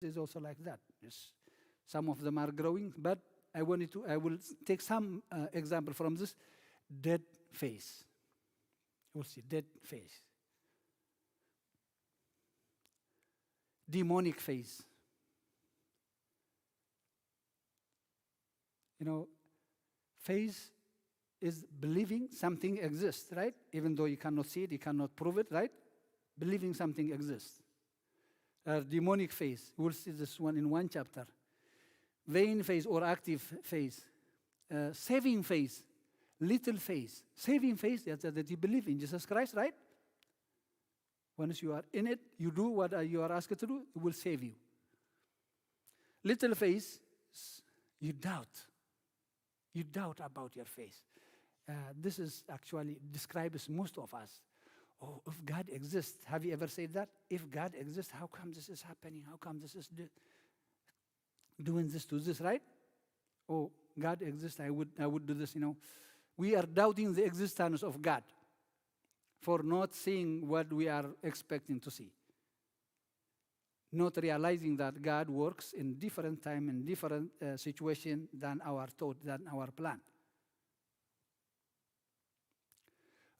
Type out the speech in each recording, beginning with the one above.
is also like that. Some of them are growing, but I will take some example from this dead face. We'll see dead face. Demonic face. Faith is believing something exists, right? Even though you cannot see it, you cannot prove it, right? Believing something exists. Demonic faith, we'll see this one in one chapter. Vain faith or active faith. Saving faith, little faith. Saving faith, that you believe in Jesus Christ, right? Once you are in it, you do what you are asked to do, it will save you. Little faith, you doubt. You doubt about your faith. This is actually describes most of us. Oh, if God exists, have you ever said that? If God exists, how come this is happening? How come this is doing this to this, right? Oh, God exists, I would do this, We are doubting the existence of God for not seeing what we are expecting to see. Not realizing that God works in different time and different situation than our thought, than our plan.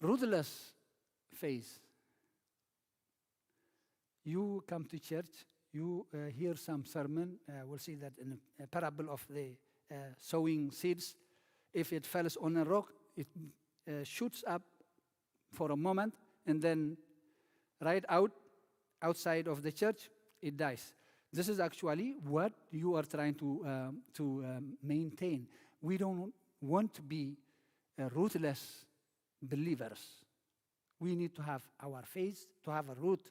Ruthless faith. You come to church, you hear some sermon. We'll see that in a parable of the sowing seeds. If it falls on a rock, it shoots up for a moment, and then right outside of the church, it dies. This is actually what you are trying to maintain. We don't want to be ruthless believers. We need to have our faith, to have a root,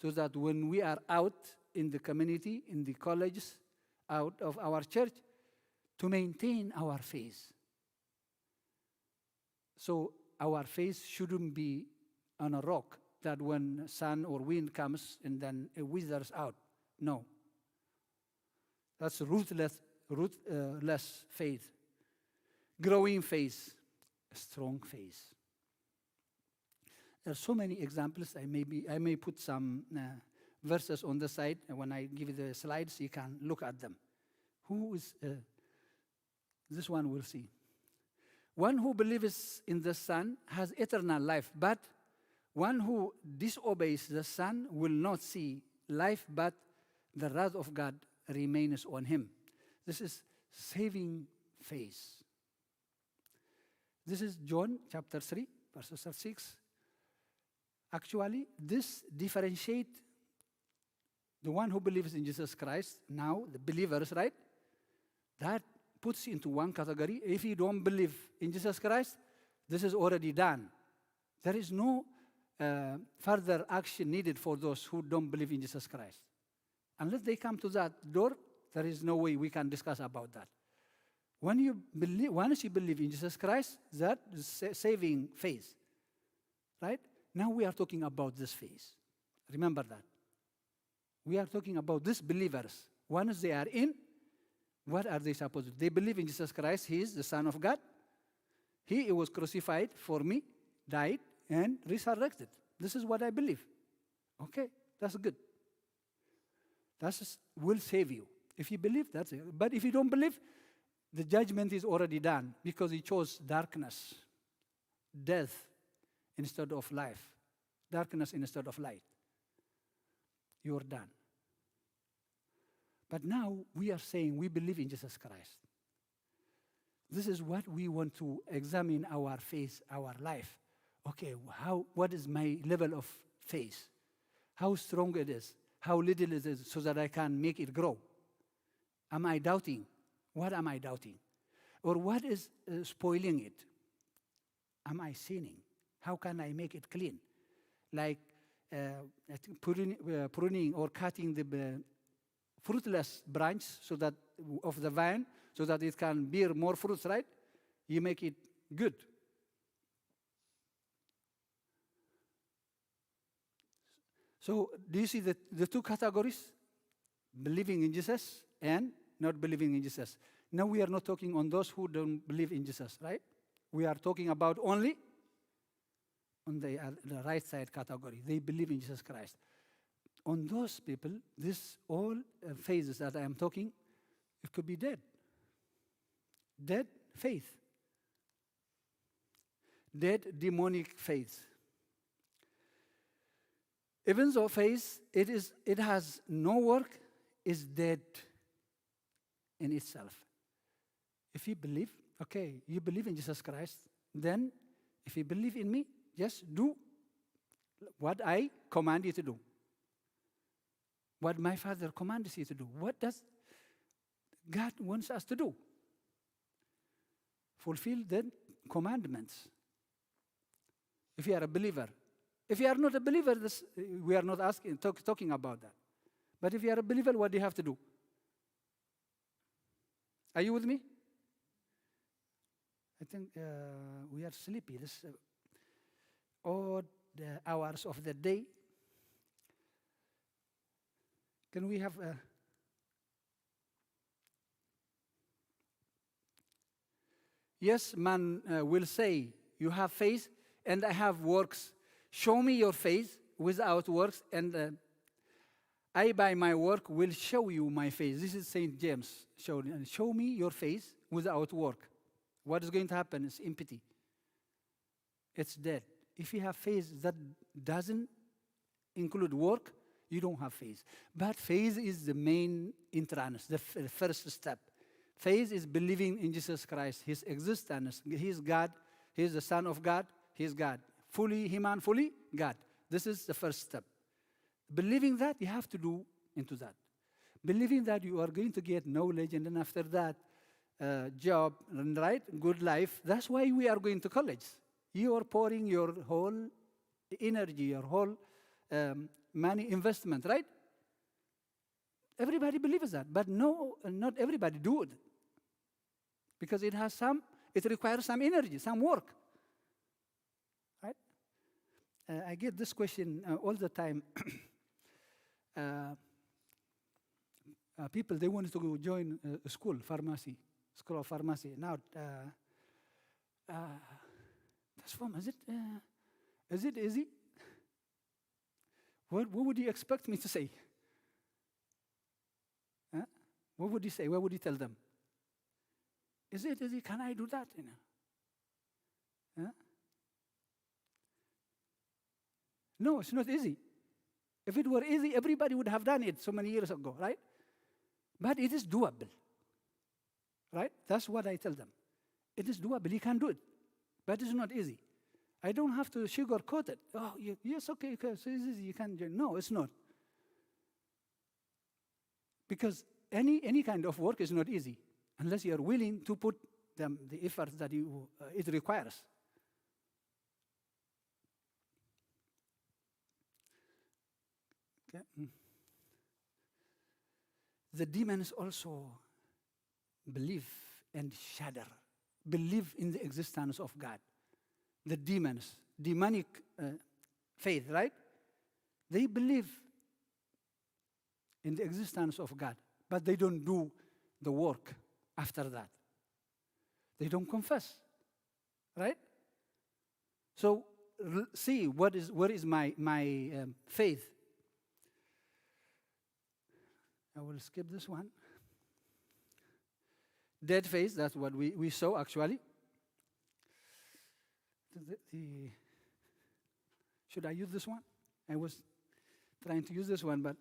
so that when we are out in the community, in the colleges, out of our church, to maintain our faith. So our faith shouldn't be on a rock that when sun or wind comes and then it withers out. No. That's ruthless faith. Growing faith, strong faith. There are so many examples. I may put some verses on the side, and when I give you the slides, you can look at them. Who is this one? We'll see. One who believes in the Son has eternal life, but one who disobeys the Son will not see life, but the wrath of God remains on him. This is saving faith. This is John chapter 3, verses 6. Actually, this differentiates the one who believes in Jesus Christ, now the believers, right? That puts into one category. If you don't believe in Jesus Christ, this is already done. There is no further action needed for those who don't believe in Jesus Christ. Unless they come to that door, there is no way we can discuss about that. Once you believe in Jesus Christ, that is saving faith, right? Now we are talking about this faith. Remember that. We are talking about these believers. Once they are in, what are they supposed to do? They believe in Jesus Christ. He is the Son of God. He was crucified for me, died, and resurrected. This is what I believe. Okay, that's good. That will save you. If you believe, that's it. But if you don't believe, the judgment is already done because you chose darkness, death instead of life, darkness instead of light. You're done. But now we are saying we believe in Jesus Christ. This is what we want to examine our faith, our life. Okay, what is my level of faith? How strong it is? How little it is, so that I can make it grow? Am I doubting? What am I doubting? Or what is spoiling it? Am I sinning? How can I make it clean? Like pruning or cutting the fruitless branch of the vine so that it can bear more fruits, right? You make it good. So do you see the two categories? Believing in Jesus and not believing in Jesus. Now we are not talking on those who don't believe in Jesus, right? We are talking about only on the right side category. They believe in Jesus Christ. on those people, this all phases that I am talking, it could be dead. Dead faith. Dead demonic faith. Even though faith, it has no work, is dead in itself. If you believe, okay, you believe in Jesus Christ, then if you believe in me, just do what I command you to do. What my Father commands you to do. What does God wants us to do? Fulfill the commandments. If you are a believer. If you are not a believer, we are not talking about that. But if you are a believer, what do you have to do? Are you with me? I think we are sleepy. All the hours of the day. Can we have a... Yes, man will say, you have faith and I have works. Show me your faith without works, and I by my work will show you my faith. This is St. James. Show me your faith without work. What is going to happen is empty. It's dead. If you have faith that doesn't include work, you don't have faith. But faith is the main entrance, the first step. Faith is believing in Jesus Christ, his existence. He is God. He is the Son of God. He is God. Fully human, fully God. This is the first step. Believing that, you have to do into that. Believing that you are going to get knowledge, and then after that, job, right, good life. That's why we are going to college. You are pouring your whole energy, your whole money investment, right? Everybody believes that, but no, not everybody do it. Because it requires some energy, some work. Right? I get this question all the time. People, they want to join a school of pharmacy. Now, is it easy? What would you expect me to say? Huh? What would you say? What would you tell them? Is it easy? Can I do that? Huh? No, it's not easy. If it were easy, everybody would have done it so many years ago, right? But it is doable. Right? That's what I tell them. It is doable. You can do it. But it's not easy. I don't have to sugarcoat it. Oh, yes, okay, so it's easy. You can join. No, it's not. Because any kind of work is not easy unless you are willing to put the effort that it requires. Okay. The demons also believe and shudder, believe in the existence of God. The demons, demonic faith, right? They believe in the existence of God, but they don't do the work after that. They don't confess, right? So see, where is my faith? I will skip this one. Dead faith, that's what we saw actually. Should I use this one? I was trying to use this one, but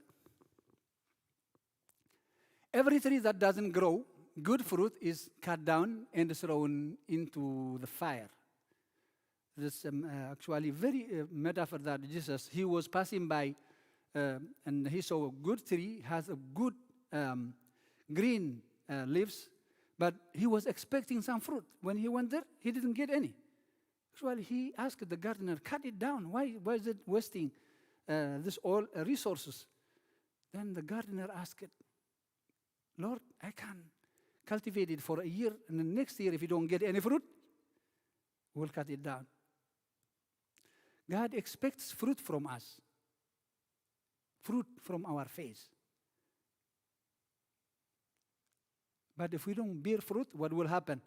every tree that doesn't grow good fruit is cut down and thrown into the fire. This actually very metaphor that Jesus, he was passing by and he saw a good tree, has a good green leaves, but he was expecting some fruit. When he went there, he didn't get any. Actually, he asked the gardener, cut it down. Why is it wasting this all resources? Then the gardener asked, Lord, I can cultivate it for a year, and the next year, if you don't get any fruit, we'll cut it down. God expects fruit from us, fruit from our faith. But if we don't bear fruit, what will happen?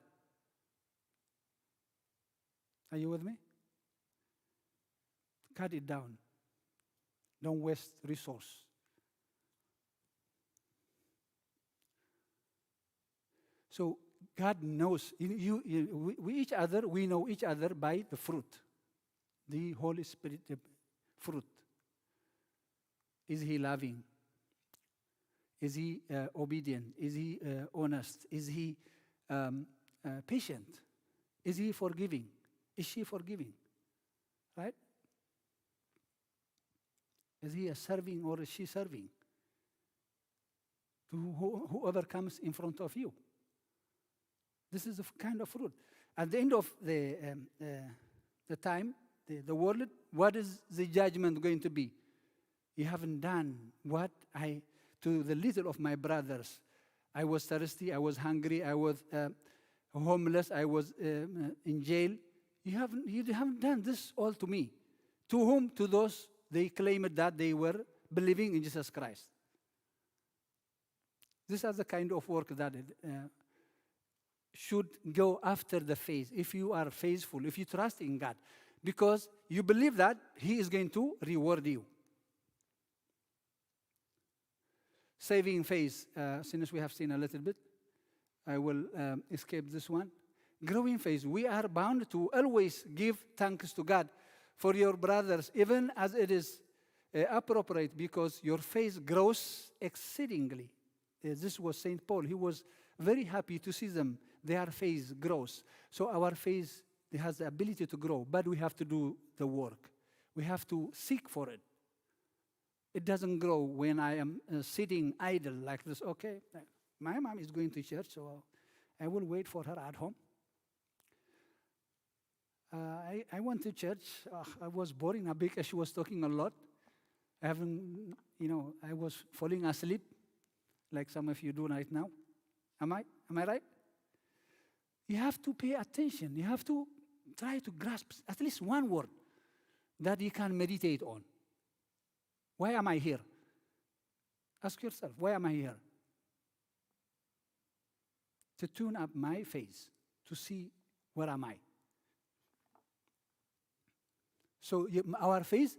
Are you with me? Cut it down. Don't waste resource. So God knows. We know each other by the fruit. The Holy Spirit, the fruit. Is he loving? Is he obedient? Is he honest? Is he patient? Is he forgiving? Is she forgiving? Right? Is he a serving or is she serving? To whoever comes in front of you. This is the kind of fruit. At the end of the time, the world, what is the judgment going to be? You haven't done what to the little of my brothers. I was thirsty, I was hungry, I was homeless, I was in jail. You haven't done this all to me. To whom? To those they claimed that they were believing in Jesus Christ. These are the kind of work that should go after the faith. If you are faithful, if you trust in God, because you believe that He is going to reward you. Saving faith, since we have seen a little bit, I will escape this one. Growing faith, we are bound to always give thanks to God for your brothers, even as it is appropriate, because your faith grows exceedingly. This was St. Paul. He was very happy to see them. Their faith grows. So our faith has the ability to grow, but we have to do the work. We have to seek for it. It doesn't grow when I am sitting idle like this. Okay, my mom is going to church, so I will wait for her at home. I went to church. I was boring because she was talking a lot. I was falling asleep, like some of you do right now. Am I right? You have to pay attention. You have to try to grasp at least one word that you can meditate on. Why am I here? Ask yourself, why am I here? To tune up my faith, to see where am I. So our faith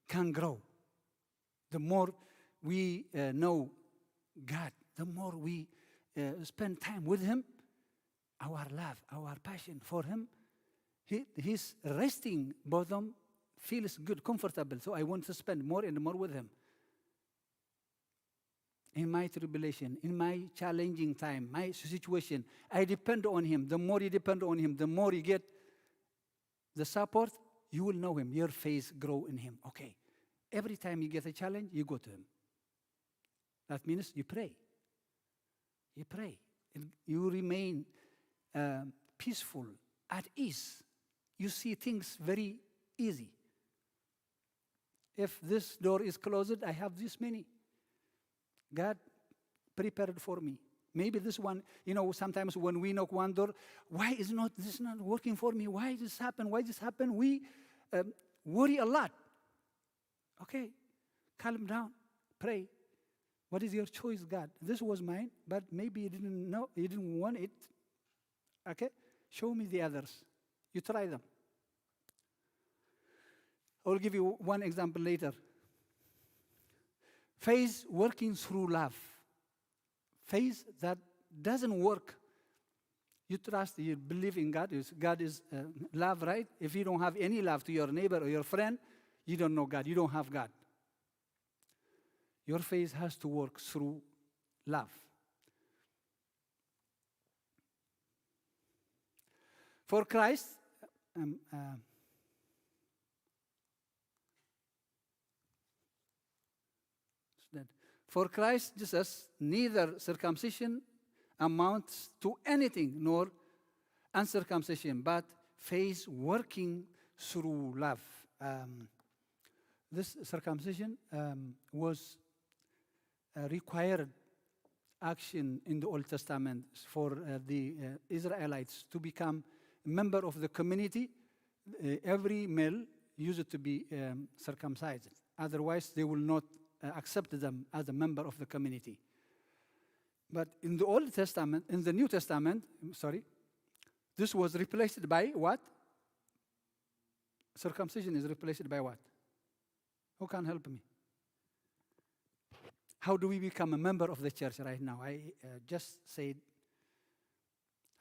can grow. The more we know God, the more we spend time with Him, our love, our passion for Him, His resting bottom feels good, comfortable. So I want to spend more and more with Him. In my tribulation, in my challenging time, my situation, I depend on Him. The more you depend on Him, the more you get the support, you will know Him. Your faith grow in Him. Okay. Every time you get a challenge, you go to Him. That means you pray. You pray. You remain peaceful, at ease. You see things very easy. If this door is closed, I have this many. God prepared for me. Maybe this one, sometimes when we knock one door, why is this not working for me? Why this happen? Why this happen? We worry a lot. Okay, calm down, pray. What is your choice, God? This was mine, but maybe you didn't know, you didn't want it. Okay, show me the others. You try them. I will give you one example later. Faith working through love. Faith that doesn't work. You trust, you believe in God. God is love, right? If you don't have any love to your neighbor or your friend, you don't know God. You don't have God. Your faith has to work through love. For Christ, for Christ Jesus, neither circumcision amounts to anything, nor uncircumcision, but faith working through love. This circumcision was a required action in the Old Testament for the Israelites to become a member of the community. Every male used to be circumcised. Otherwise, they will not accept them as a member of the community. But in the Old Testament, in the New Testament, this was replaced by what? Circumcision is replaced by what? Who can help me? How do we become a member of the church right now? I just said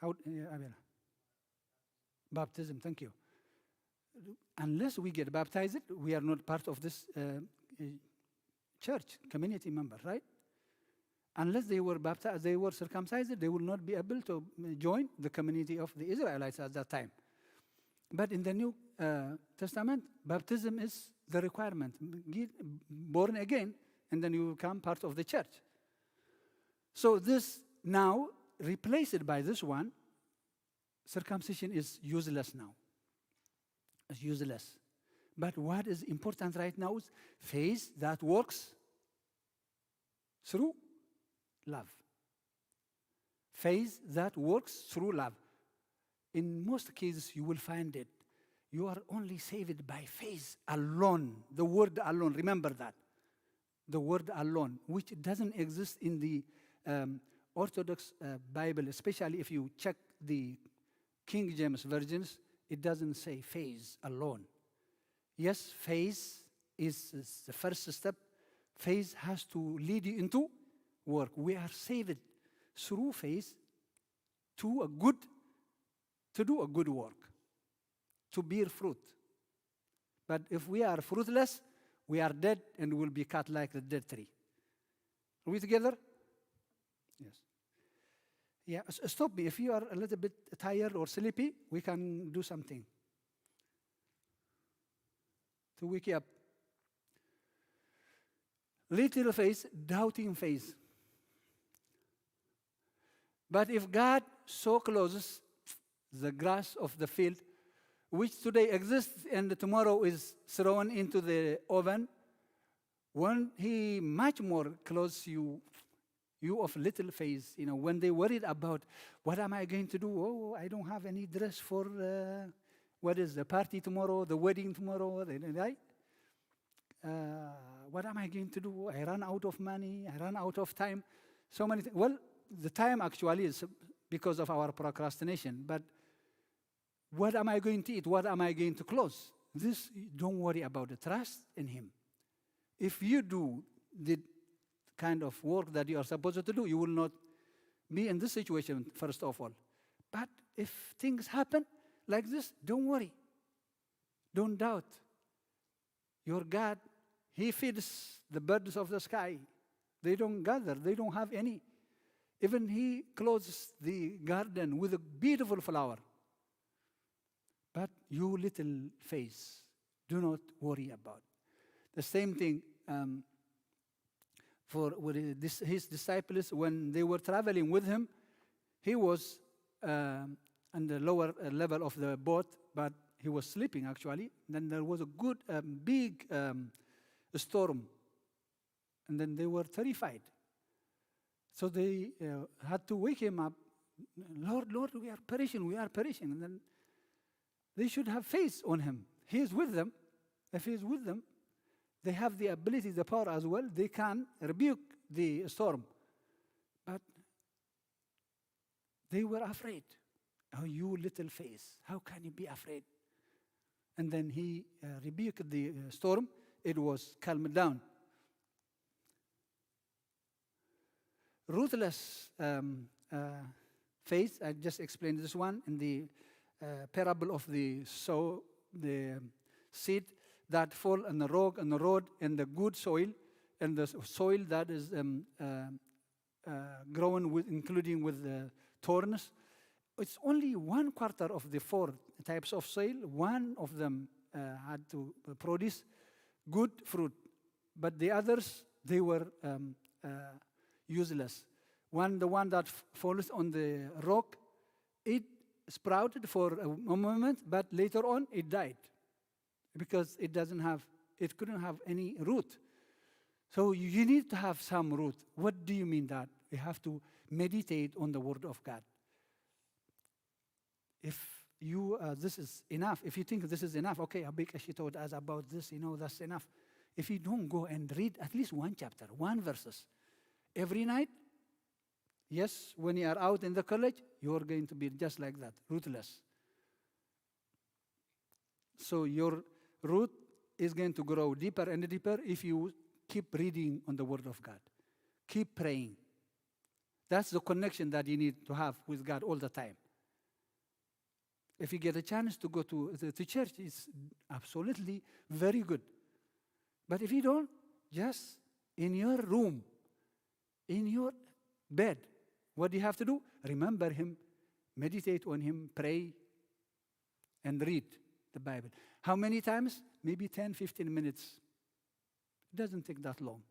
Abela? Baptism, thank you. Unless we get baptized, we are not part of this church, community member, right? Unless they were baptized, they were circumcised, they will not be able to join the community of the Israelites at that time. But in the New Testament, baptism is the requirement. Get born again, and then you become part of the church. So this now, replaced by this one, circumcision is useless now. It's useless. But what is important right now is faith that works through love. Faith that works through love. In most cases, you will find it. You are only saved by faith alone. The word alone, remember that. The word alone, which doesn't exist in the Orthodox Bible, especially if you check the King James versions, it doesn't say faith alone. Yes, faith is the first step. Faith has to lead you into work. We are saved through faith to do a good work, to bear fruit. But if we are fruitless, we are dead and will be cut like the dead tree. Are we together? Yes. Yeah, stop me. If you are a little bit tired or sleepy, we can do something to wake you up. Little faith, doubting faith. But if God so closes the grass of the field, which today exists and tomorrow is thrown into the oven, when he much more clothes you of little faith, when they worried about, what am I going to do? Oh, I don't have any dress for, what is the party tomorrow, the wedding tomorrow, right? What am I going to do? I run out of money, I run out of time. So many things. Well, the time actually is because of our procrastination, but what am I going to eat? What am I going to close? This, don't worry about it. Trust in him. If you do the kind of work that you are supposed to do, you will not be in this situation, first of all. But if things happen like this, don't worry. Don't doubt. Your God, he feeds the birds of the sky. They don't gather. They don't have any. Even he clothes the garden with a beautiful flower. But you little faith, do not worry about. The same thing for his disciples, when they were traveling with him, he was on the lower level of the boat, but he was sleeping actually. Then there was a good, big storm, and then they were terrified. So they had to wake him up. Lord, we are perishing, we are perishing. And then they should have faith on him. He is with them. If he is with them, they have the ability, the power as well. They can rebuke the storm. But they were afraid. Oh, you little faith, how can you be afraid? And then he rebuked the storm. It was calmed down. Ruthless faith, I just explained this one in the parable of the seed that fall on the rock, on the road, in the good soil, and the soil that is grown with, including with the thorns. It's only 1/4 of the 4 types of soil. One of them had to produce good fruit, but the others, they were useless. The one that falls on the rock, it sprouted for a moment, but later on it died because it couldn't have any root. So you need to have some root. What do you mean that? You have to meditate on the Word of God. If you this is enough, if you think this is enough, okay, Abikashi told us about this, that's enough. If you don't go and read at least one chapter, one verses, every night, yes, when you are out in the college, you are going to be just like that, rootless. So your root is going to grow deeper and deeper if you keep reading on the Word of God. Keep praying. That's the connection that you need to have with God all the time. If you get a chance to go to church, it's absolutely very good. But if you don't, just in your room, in your bed, what do you have to do? Remember him, meditate on him, pray, and read the Bible. How many times? Maybe 10, 15 minutes. It doesn't take that long.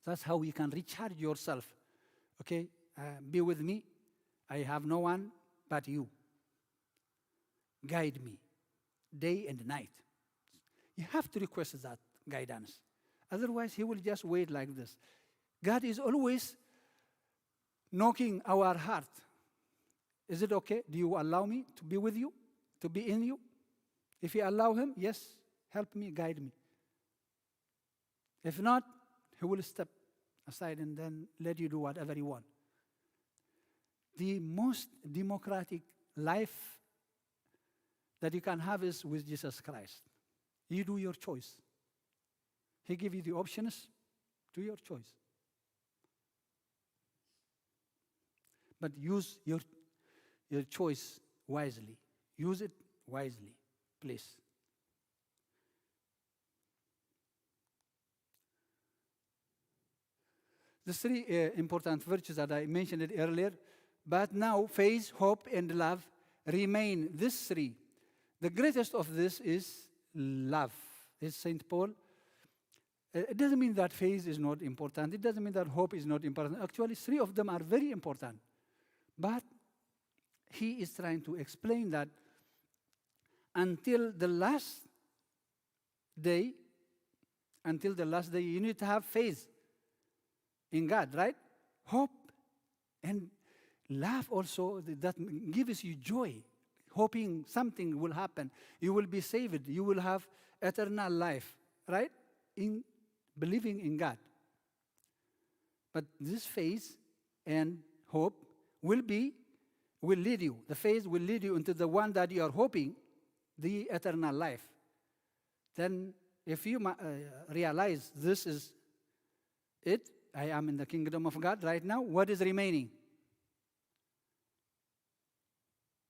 That's how you can recharge yourself. Okay? Be with me. I have no one but you. Guide me day and night. You have to request that guidance. Otherwise, he will just wait like this. God is always knocking our heart. Is it okay? Do you allow me to be with you? To be in you? If you allow him, yes, help me, guide me. If not, he will step aside and then let you do whatever you want. The most democratic life that you can have is with Jesus Christ. You do your choice. He gives you the options. Do your choice. But use your choice wisely. Use it wisely, please. The three important virtues that I mentioned it earlier, but now faith, hope, and love remain. These three. The greatest of this is love. Is St. Paul. It doesn't mean that faith is not important. It doesn't mean that hope is not important. Actually, three of them are very important. But he is trying to explain that until the last day, you need to have faith in God, right? Hope and love also, that gives you joy, hoping something will happen. You will be saved. You will have eternal life, right? In believing in God. But this faith and hope will lead you. The faith will lead you into the one that you are hoping, the eternal life. Then if you realize this is it, I am in the kingdom of God right now, what is remaining?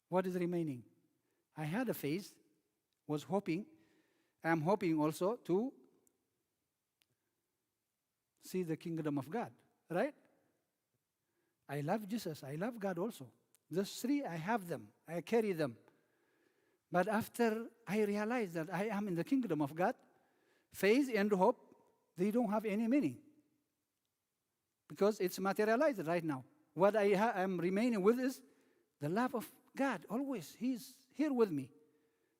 What is remaining? I had a faith, was hoping. I am hoping also to see the kingdom of God, right? I love Jesus. I love God also. Those three, I have them. I carry them. But after I realize that I am in the kingdom of God, faith and hope, they don't have any meaning. Because it's materialized right now. What I am remaining with is the love of God. Always, he's here with me.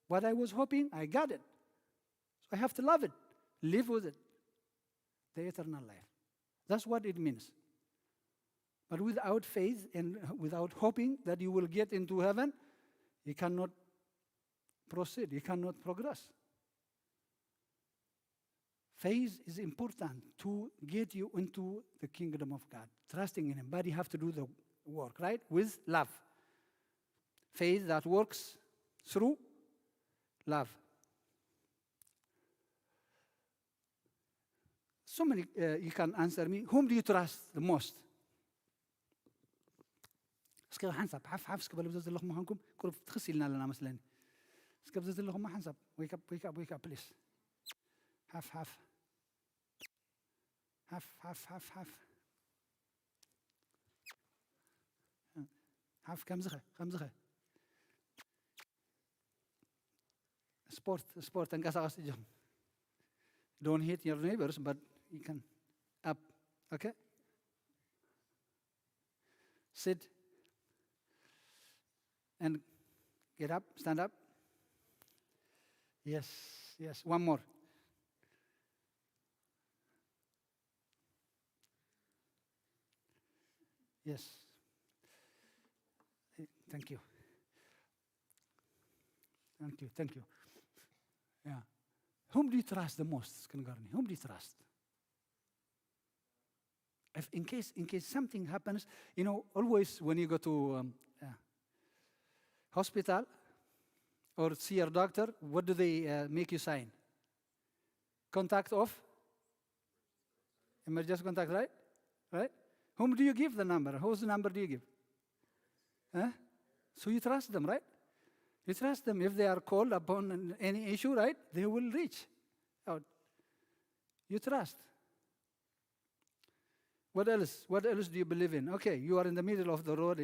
What I was hoping, I got it. So I have to love it. Live with it. The eternal life. That's what it means. But without faith and without hoping that you will get into heaven, you cannot proceed. You cannot progress. Faith is important to get you into the kingdom of God, trusting in him. But you have to do the work, right? With love. Faith that works through love. So many, you can answer me. Whom do you trust the most? اسكب حنسب حف اسكب اللي بزز لكم هنكم كرب تخسلنا لنا مثلا اسكب بزز لكم ما حنسب wake up please حف كم زخه sport انقص جهم. Don't hit your neighbors, but you can up, okay? Sit and get up, stand up. Yes, one more. Yes. Thank you. Yeah. Whom do you trust the most, Skangarni? Whom do you trust? If in case something happens, always when you go to hospital or see your doctor, what do they make you sign? Contact of? Emergency contact, right? Whom do you give the number? Whose number do you give? So you trust them, right? You trust them. If they are called upon any issue, right, they will reach out. You trust. What else? What else do you believe in? Okay, you are in the middle of the road,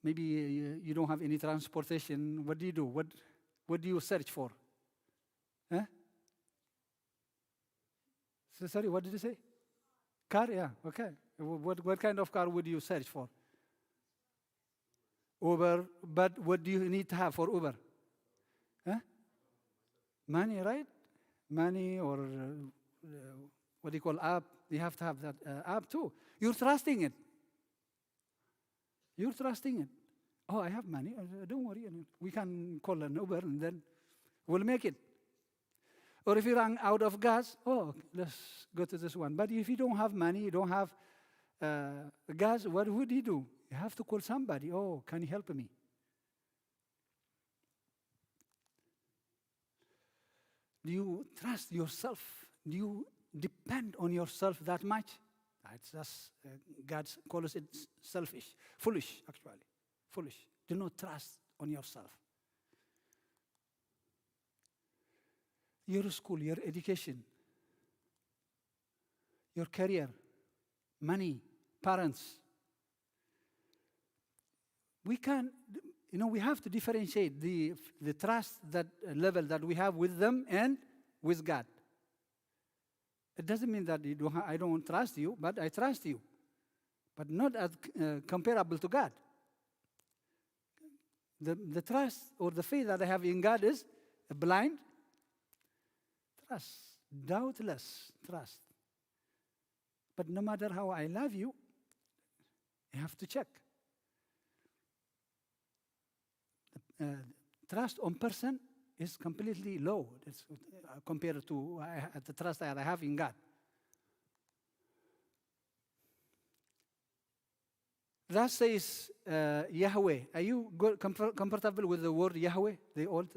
maybe you don't have any transportation. What do you do? What do you search for? Huh? So, sorry, what did you say? Car, yeah, okay. What kind of car would you search for? Uber, but what do you need to have for Uber? Huh? Money, right? Money or what do you call app? You have to have that app too. You're trusting it. You're trusting it. Oh, I have money. Don't worry. We can call an Uber and then we'll make it. Or if you run out of gas, oh, let's go to this one. But if you don't have money, you don't have gas, what would you do? You have to call somebody. Oh, can you help me? Do you trust yourself? Do you depend on yourself that much? It's just, God calls it selfish. Foolish, actually. Foolish. Do not trust on yourself. Your school, your education, your career, money, parents. We can, we have to differentiate the trust that level that we have with them and with God. It doesn't mean that I don't trust you, but I trust you. But not as comparable to God. The trust or the faith that I have in God is a blind trust, doubtless trust. But no matter how I love you, I have to check. Trust on person is completely low compared to the trust that I have in God. That says Yahweh. Are you comfortable with the word Yahweh? The old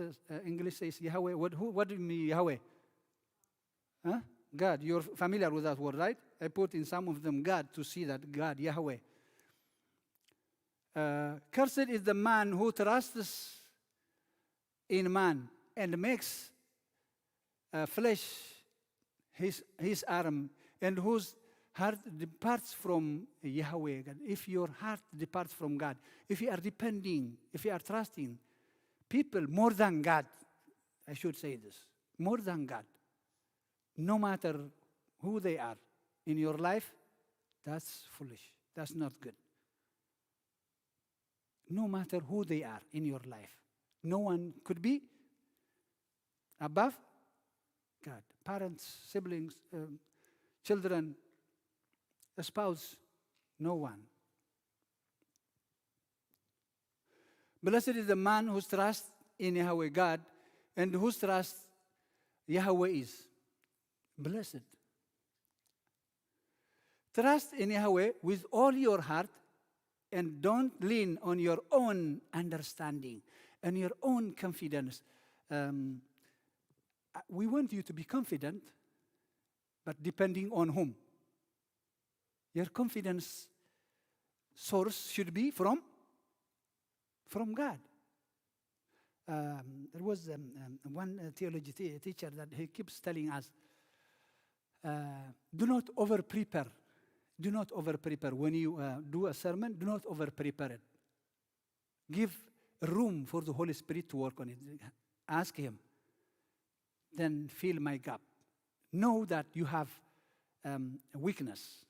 English says Yahweh. What do you mean Yahweh? Huh? God. You're familiar with that word, right? I put in some of them God to see that God, Yahweh. Cursed is the man who trusts in man and makes flesh his arm, and whose heart departs from Yahweh. God. If your heart departs from God, if you are depending, if you are trusting people more than God, I should say this, more than God, no matter who they are in your life, that's foolish. That's not good. No matter who they are in your life, no one could be above God. Parents, siblings, children, a spouse, no one. Blessed is the man whose trust in Yahweh God and whose trust Yahweh is. Blessed. Trust in Yahweh with all your heart and don't lean on your own understanding and your own confidence. We want you to be confident, but depending on whom? Your confidence source should be from God. There was one theology teacher that he keeps telling us, do not over-prepare. Do not over-prepare. When you do a sermon, do not over-prepare it. Give room for the Holy Spirit to work on it. Ask Him. Then fill my gap. Know that you have a weakness.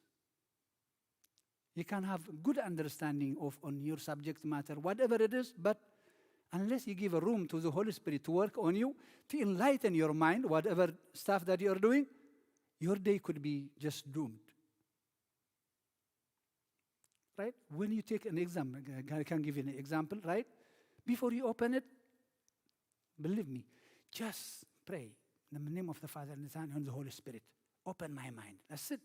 You can have good understanding on your subject matter, whatever it is, but unless you give a room to the Holy Spirit to work on you, to enlighten your mind, whatever stuff that you're doing, your day could be just doomed. Right? When you take an exam, I can give you an example, right? Before you open it, believe me, just pray in the name of the Father and the Son and the Holy Spirit. Open my mind. That's it.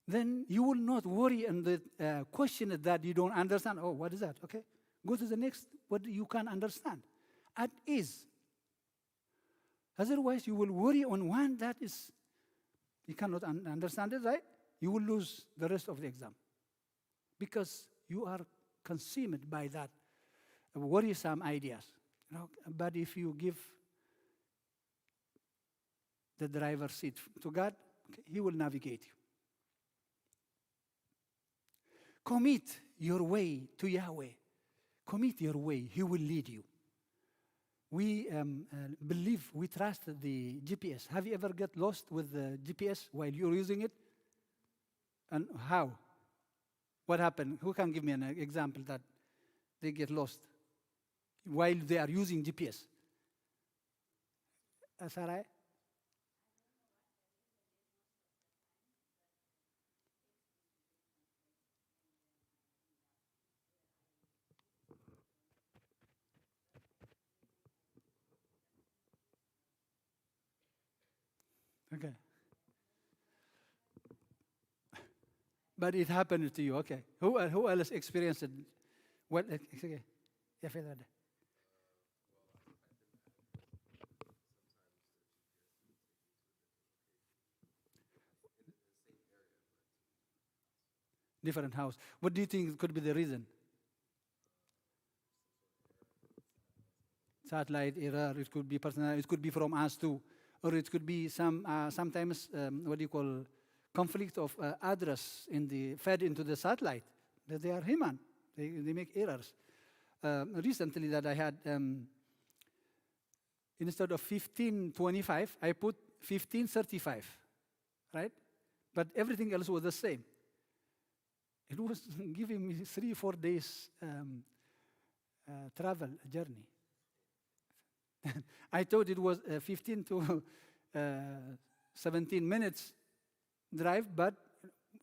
Then you will not worry and the question that you don't understand. Oh, what is that? Okay. Go to the next, what you can understand. At ease. Otherwise, you will worry on one that is, you cannot understand it, right? you will lose the rest of the exam because you are consumed by that worrisome ideas. But if you give the driver's seat to God, He will navigate you. Commit your way to Yahweh. Commit your way. He will lead you. We believe, we trust the GPS. Have you ever get lost with the GPS while you're using it? And how? What happened? Who can give me an example that they get lost while they are using GPS? Sarai? Okay. But it happened to you, okay. Who else experienced it? What? Okay. Yeah, Fenote. Different house. What do you think could be the reason? Satellite error. It could be personal. It could be from us too. Or it could be sometimes, what do you call, conflict of address fed into the satellite. That they are human. They make errors. Recently that I had, instead of 1525, I put 1535, right? But everything else was the same. It was giving me 3-4 days travel journey. I thought it was 15 to 17 minutes drive, but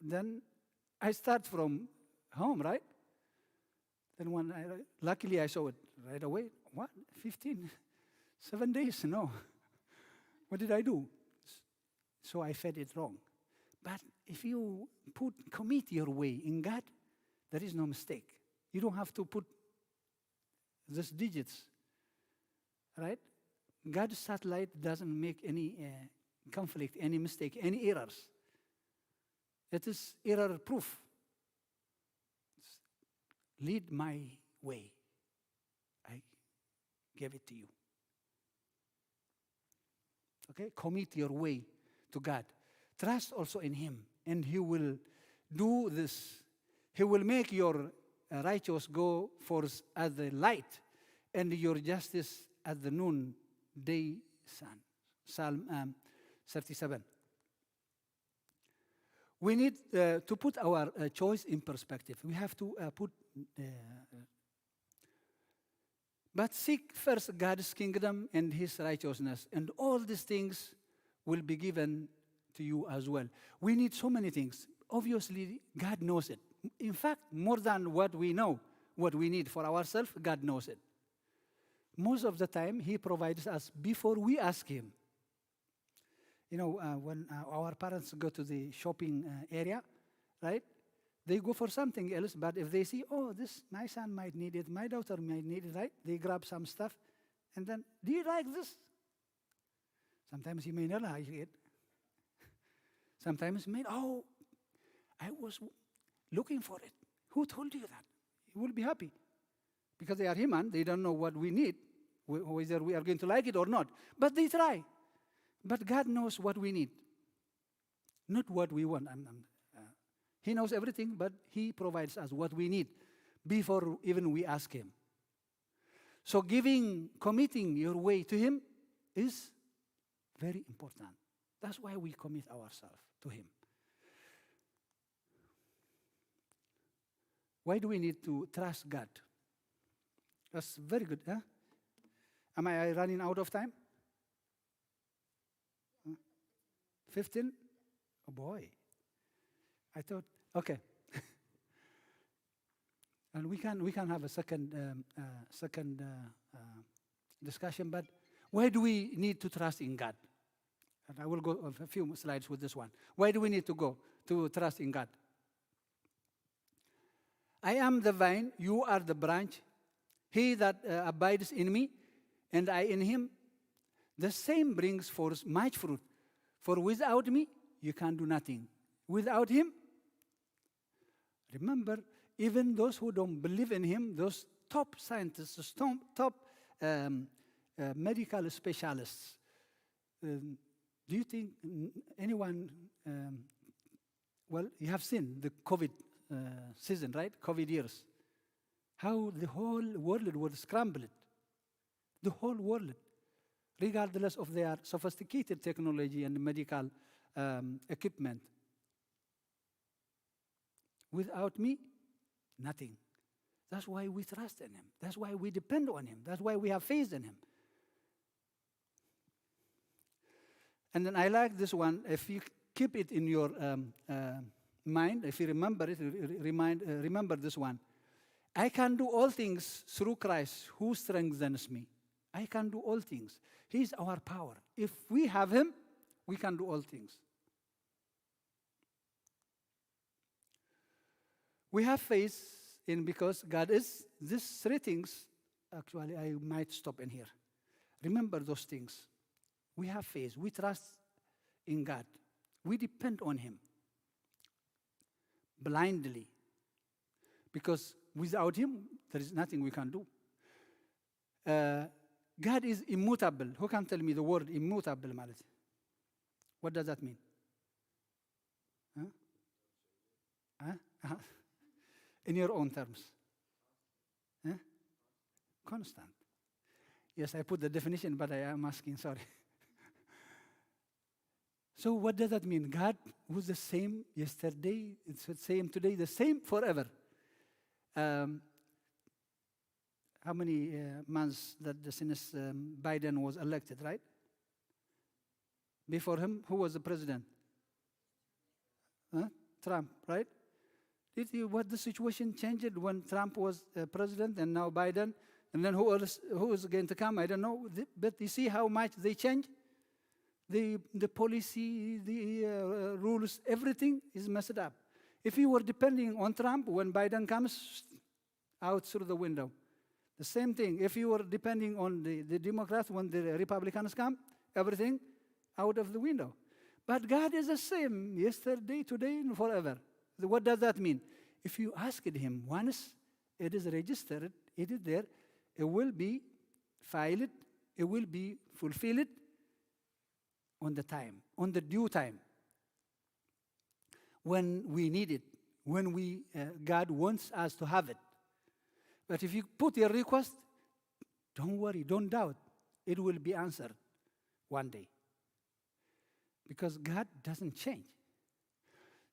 then I start from home, right? Then luckily I saw it right away. What? 7 days? No. What did I do? So I fed it wrong. But if you commit your way in God, there is no mistake. You don't have to put these digits. Right? God's satellite doesn't make any conflict, any mistake, any errors. It is error-proof. Lead my way. I give it to you. Okay? Commit your way to God. Trust also in Him, and He will do this. He will make your righteous go forth as the light, and your justice at the noonday sun. Psalm 37. We need to put our choice in perspective. We have to but seek first God's kingdom and His righteousness, and all these things will be given to you as well. We need so many things. Obviously, God knows it. In fact, more than what we know, what we need for ourselves, God knows it. Most of the time, He provides us before we ask Him. When our parents go to the shopping area, right? They go for something else, but if they see, my son might need it, my daughter might need it, right? They grab some stuff, and then, do you like this? Sometimes he may not like it. Sometimes he may, I was looking for it. Who told you that? He will be happy. Because they are human, they don't know what we need, whether we are going to like it or not. But they try. But God knows what we need, not what we want. He knows everything, but He provides us what we need before even we ask Him. So committing your way to Him is very important. That's why we commit ourselves to Him. Why do we need to trust God? That's very good. Huh? Am I running out of time? 15? Oh boy. I thought, okay. And we can have a second discussion, but why do we need to trust in God? And I will go a few slides with this one. Why do we need to trust in God? I am the vine, you are the branch. He that abides in me, and I in him, the same brings forth much fruit. For without me, you can do nothing. Without him, remember, even those who don't believe in him, those top scientists, top medical specialists, do you think anyone, well, you have seen the COVID season, right? COVID years. How the whole world was scrambled. The whole world, regardless of their sophisticated technology and medical equipment. Without me, nothing. That's why we trust in him. That's why we depend on him. That's why we have faith in him. And then I like this one. If you keep it in your mind, if you remember it, remember this one. I can do all things through Christ who strengthens me. I can do all things. He's our power. If we have him, we can do all things. We have faith in because God is. These three things, actually, I might stop in here. Remember those things. We have faith. We trust in God. We depend on him blindly. Because without him, there is nothing we can do. God is immutable. Who can tell me the word immutable, Malat? What does that mean? Huh? In your own terms. Constant. Yes, I put the definition, but I am asking, sorry. So what does that mean? God was the same yesterday, it's the same today, the same forever. How many months that since Biden was elected, right? Before him, who was the president? Trump, right? What the situation changed when Trump was president and now Biden, and then who is going to come? I don't know. But you see how much they changed? The policy, the rules, everything is messed up. If you were depending on Trump, when Biden comes, out through the window. The same thing. If you were depending on the Democrats, when the Republicans come, everything out of the window. But God is the same yesterday, today, and forever. What does that mean? If you asked him once, it is registered, it is there, it will be filed, it will be fulfilled on the time, on the due time. When we need it, when God wants us to have it. But if you put your request, don't worry, don't doubt. It will be answered one day. Because God doesn't change.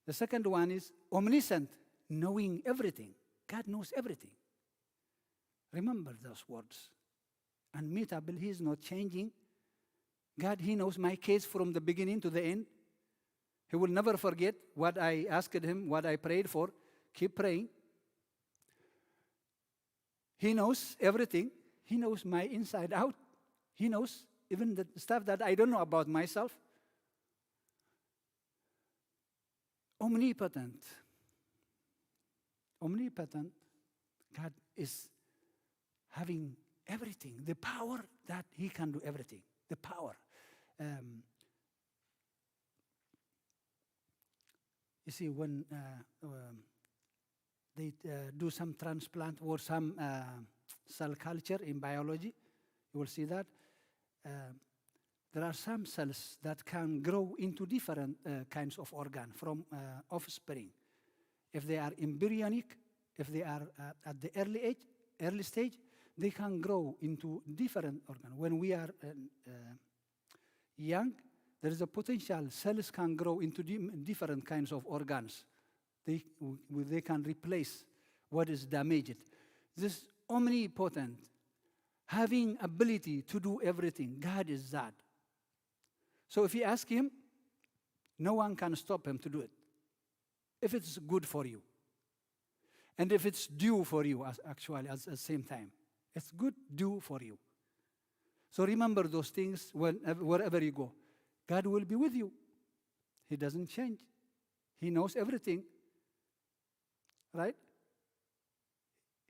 The second one is omniscient, knowing everything. God knows everything. Remember those words. Unmutable, he is not changing. God, he knows my case from the beginning to the end. He will never forget what I asked him, what I prayed for. Keep praying. He knows everything. He knows my inside out. He knows even the stuff that I don't know about myself. Omnipotent. Omnipotent. God is having everything. The power that he can do everything. The power. You see, when they do some transplant or some cell culture in biology, you will see that there are some cells that can grow into different kinds of organ from offspring. If they are embryonic, if they are at the early stage, they can grow into different organs. When we are young, there is a potential cells can grow into different kinds of organs. They can replace what is damaged. This omnipotent, having ability to do everything. God is that. So if you ask him, no one can stop him to do it. If it's good for you. And if it's due for you, actually, at the same time. It's good, due for you. So remember those things wherever you go. God will be with you. He doesn't change. He knows everything. Right?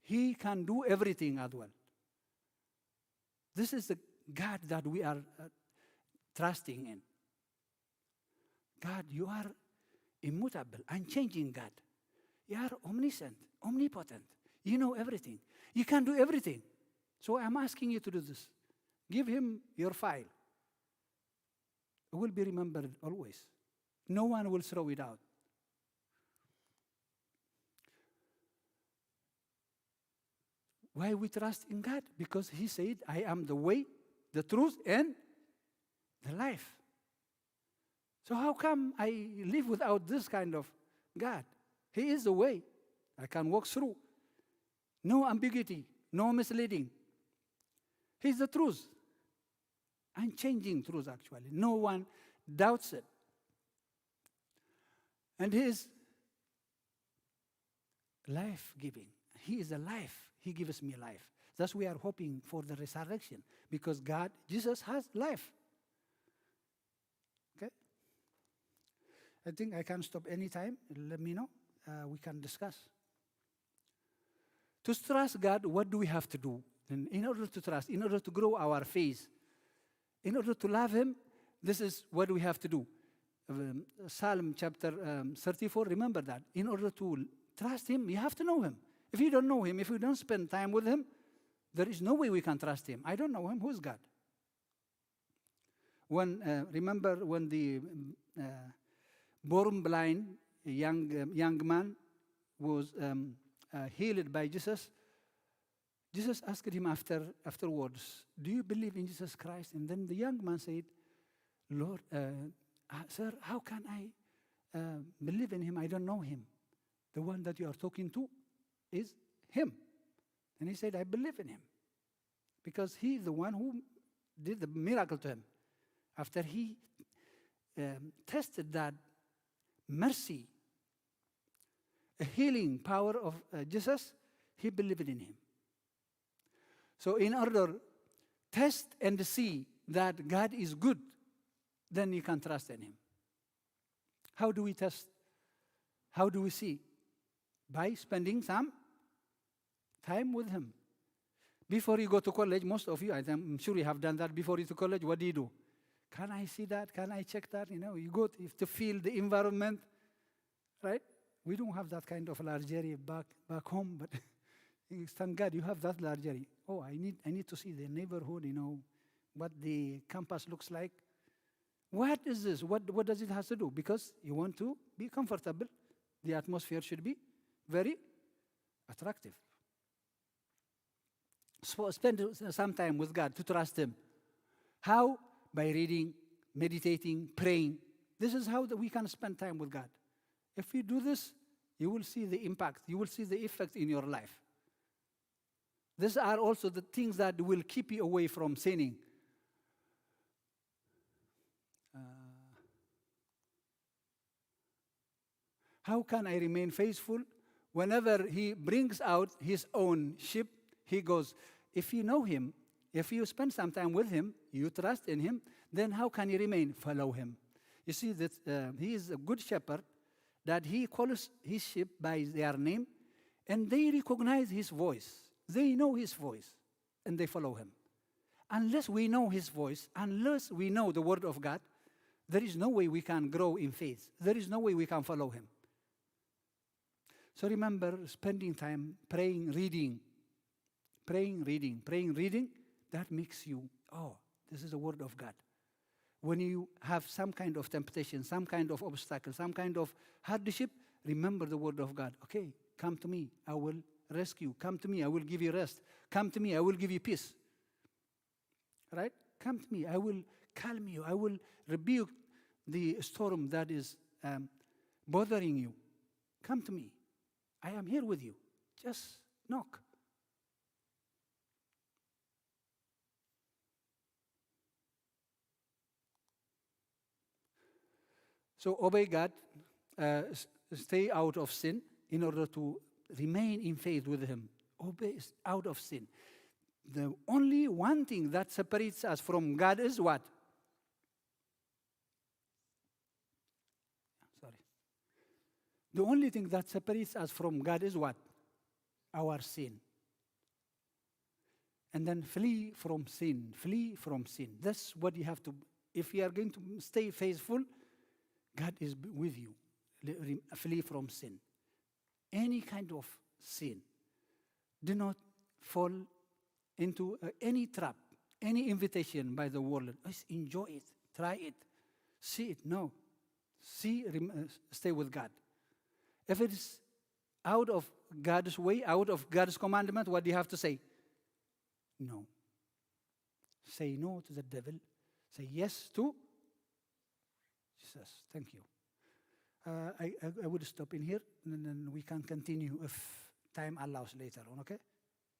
He can do everything as well. This is the God that we are trusting in. God, you are immutable, unchanging God. You are omniscient, omnipotent. You know everything. You can do everything. So I'm asking you to do this. Give him your file. It will be remembered always. No one will throw it out. Why we trust in God? Because he said, I am the way, the truth, and the life. So how come I live without this kind of God? He is the way I can walk through. No ambiguity, no misleading. He's the truth. Unchanging truth, actually. No one doubts it. And he is life-giving. He is a life. He gives me life. Thus we are hoping for the resurrection, because God, Jesus has life. Okay? I think I can stop anytime. Let me know. We can discuss. To trust God, what do we have to do? And in order to trust, in order to grow our faith, in order to love him, this is what we have to do. Psalm chapter 34, remember that. In order to trust him, you have to know him. If you don't know him, if you don't spend time with him, there is no way we can trust him. I don't know him. Who's God? Remember when the born blind young man was healed by Jesus? Jesus asked him afterwards, do you believe in Jesus Christ? And then the young man said, Lord, sir, how can I believe in him? I don't know him. The one that you are talking to is him. And he said, I believe in him, because he is the one who did the miracle to him. After he tested that mercy, a healing power of Jesus, he believed in him. So in order to test and see that God is good, then you can trust in him. How do we test? How do we see? By spending some time with him. Before you go to college, most of you, I'm sure you have done that. Before you to college, what do? Can I see that? Can I check that? You go to feel the environment, right? We don't have that kind of luxury back home, but thank God you have that luxury. Oh, I need to see the neighborhood, what the campus looks like. What is this? What does it have to do? Because you want to be comfortable. The atmosphere should be very attractive. So spend some time with God to trust him. How? By reading, meditating, praying. This is how we can spend time with God. If you do this, you will see the impact. You will see the effect in your life. These are also the things that will keep you away from sinning. How can I remain faithful? Whenever he brings out his own sheep, he goes, if you know him, if you spend some time with him, you trust in him, then how can you remain? Follow him. You see that he is a good shepherd, that he calls his sheep by their name, and they recognize his voice. They know his voice, and they follow him. Unless we know his voice, unless we know the word of God, there is no way we can grow in faith. There is no way we can follow him. So remember, spending time praying, reading, that makes you, this is the word of God. When you have some kind of temptation, some kind of obstacle, some kind of hardship, remember the word of God. Okay, come to me, I will rescue. Come to me, I will give you rest. Come to me, I will give you peace. Right? Come to me, I will calm you. I will rebuke the storm that is bothering you. Come to me. I am here with you. Just knock. So obey God, stay out of sin in order to remain in faith with him. Obey out of sin. The only one thing that separates us from God is what? The only thing that separates us from God is what? Our sin. And then flee from sin. Flee from sin. That's what you have to. If you are going to stay faithful, God is with you. flee from sin. Any kind of sin. Do not fall into any trap, any invitation by the world. Just enjoy it, try it, see it. No. Stay with God. If it is out of God's way, out of God's commandment, what do you have to say? No. Say no to the devil. Say yes to Jesus. Thank you. I would stop in here, and then we can continue if time allows later on, okay?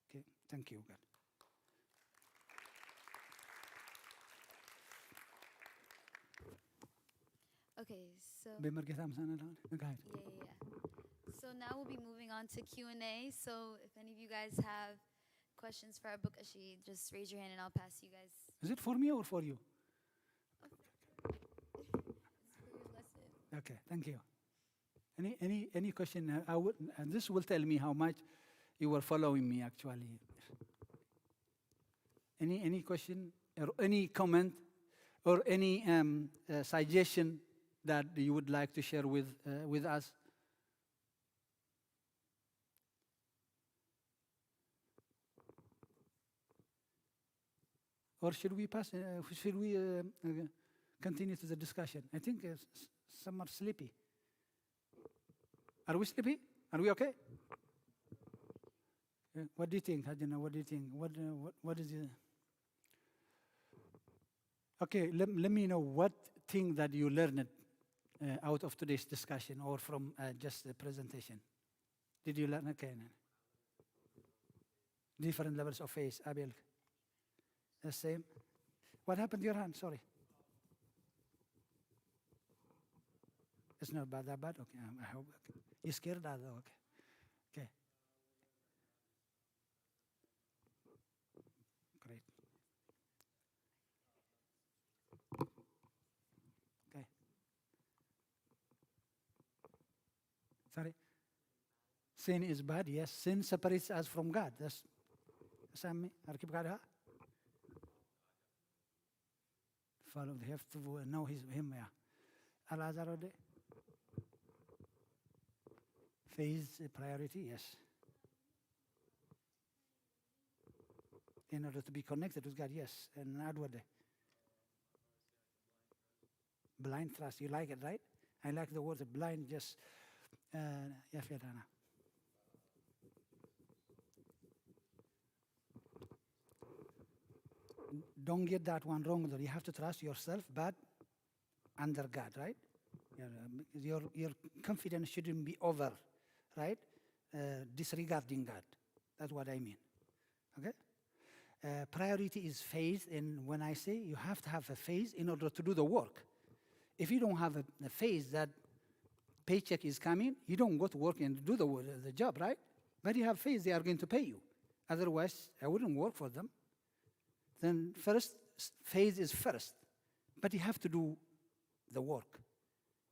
Okay, thank you, God. Okay, so yeah. So now we'll be moving on to Q&A. So if any of you guys have questions for our book Ashi, just raise your hand and I'll pass you guys. Is it for me or for you? It's for your lesson. Okay, thank you. Any question? And this will tell me how much you were following me actually. Any question or any comment or any suggestion that you would like to share with us? Or should we pass? Should we continue to the discussion? I think some are sleepy. Are we sleepy? Are we okay? What do you think, Hajjana? What do you think? What is it? Okay, let me know what thing that you learned out of today's discussion or from just the presentation. Did you learn? Okay. Different levels of faith, Abel. The same. What happened to your hand? Sorry. It's not bad, that bad? Okay, I hope. Okay. You scared that though? Okay. Okay. Great. Okay. Sorry. Sin is bad, yes. Sin separates us from God. That's Sammy. Arkib Kadha. Follow. They have to know him. Yeah. Al-Azharode. Phase priority, yes. In order to be connected with God, yes. And outward. Blind trust. You like it, right? I like the word blind, just don't get that one wrong though. You have to trust yourself, but under God, right? Your confidence shouldn't be over, right? Disregarding God. That's what I mean. Okay? Priority is faith, and when I say you have to have a faith in order to do the work. If you don't have a faith that paycheck is coming, you don't go to work and do the job, right? But you have faith they are going to pay you. Otherwise, I wouldn't work for them. Then first, faith is first. But you have to do the work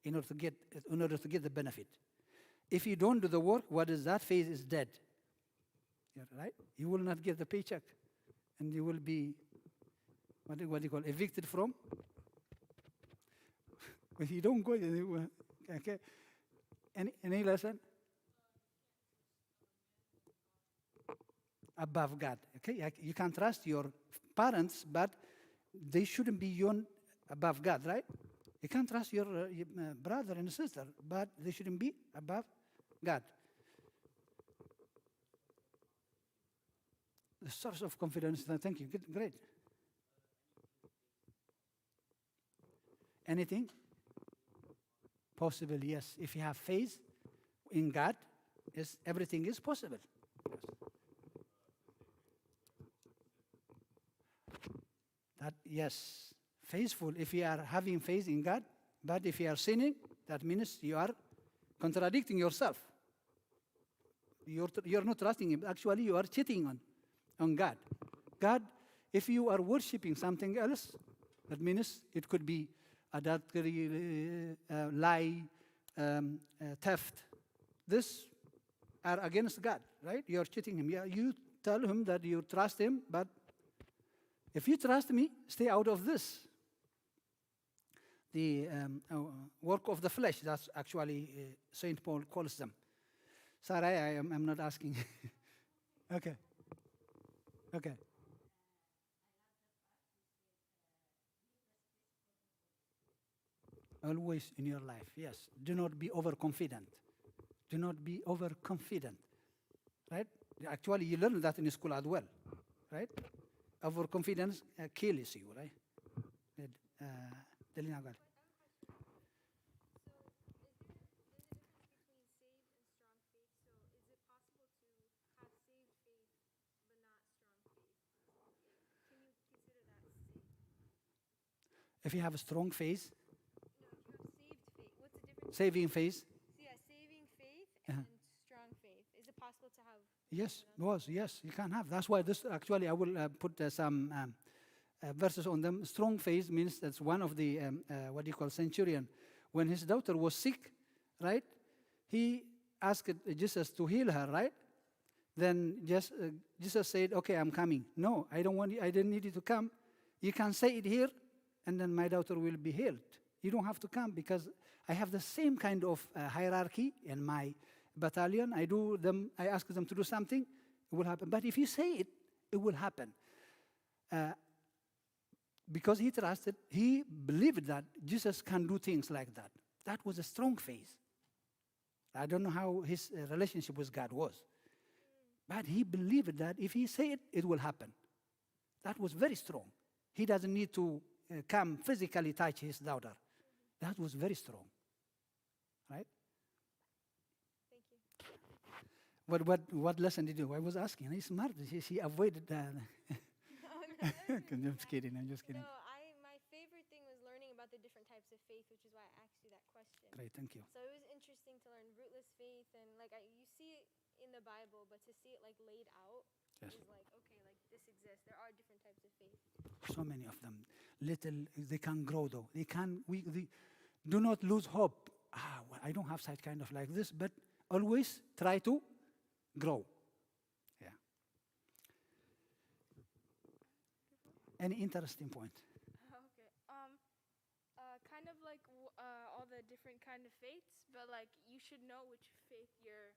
in order to get the benefit. If you don't do the work, what is that? Faith is dead. Yeah, right? You will not get the paycheck. And you will be, what do you call, evicted from? If you don't go, okay. Any lesson? Above God. Okay, you can trust your parents, but they shouldn't be above God, right? You can't trust your brother and sister, but they shouldn't be above God. The source of confidence. Thank you. Good, great. Anything? Possible, yes. If you have faith in God, everything is possible. Yes, faithful if you are having faith in God, but if you are sinning, that means you are contradicting yourself. You're not trusting Him. Actually, you are cheating on God. God, if you are worshiping something else, that means it could be adultery, lie, theft. This are against God, right? You are cheating Him. You tell Him that you trust Him, but if you trust me, stay out of this. the work of the flesh. That's actually Saint Paul calls them. Sorry, I'm not asking. Okay. Okay. Always in your life, yes. Do not be overconfident. Do not be overconfident, right? Actually, you learn that in school as well, right? Overconfidence kills you, right? Delina, go ahead. If you have a strong faith, saving faith. So yeah, saving faith and strong faith. Is it possible to have? Yes, you can have. That's why this, actually, I will put some verses on them. Strong faith means that's one of the, what do you call, centurion. When his daughter was sick, right, he asked Jesus to heal her, right? Then Jesus said, okay, I'm coming. No, I didn't need you to come. You can say it here, and then my daughter will be healed. You don't have to come because I have the same kind of hierarchy in my battalion. I ask them to do something, it will happen. But if you say it, it will happen. Because he trusted, he believed that Jesus can do things like that. That was a strong faith. I don't know how his relationship with God was. But he believed that if he said it, it will happen. That was very strong. He doesn't need to come physically touch his daughter. That was very strong. Right? Thank you. What lesson did you? I was asking. He's smart. She avoided that. No. I'm just kidding. No, my favorite thing was learning about the different types of faith, which is why I asked you that question. Great, thank you. So it was interesting to learn rootless faith, and like you see it in the Bible, but to see it like laid out Yes. is like, okay, like this exists. There are different types of faith. So many of them. Little, they can grow though. They do not lose hope. Well, I don't have such kind of like this, but always try to grow. Yeah. Any interesting point? Okay. Kind of like all the different kind of faiths, but like you should know which faith you're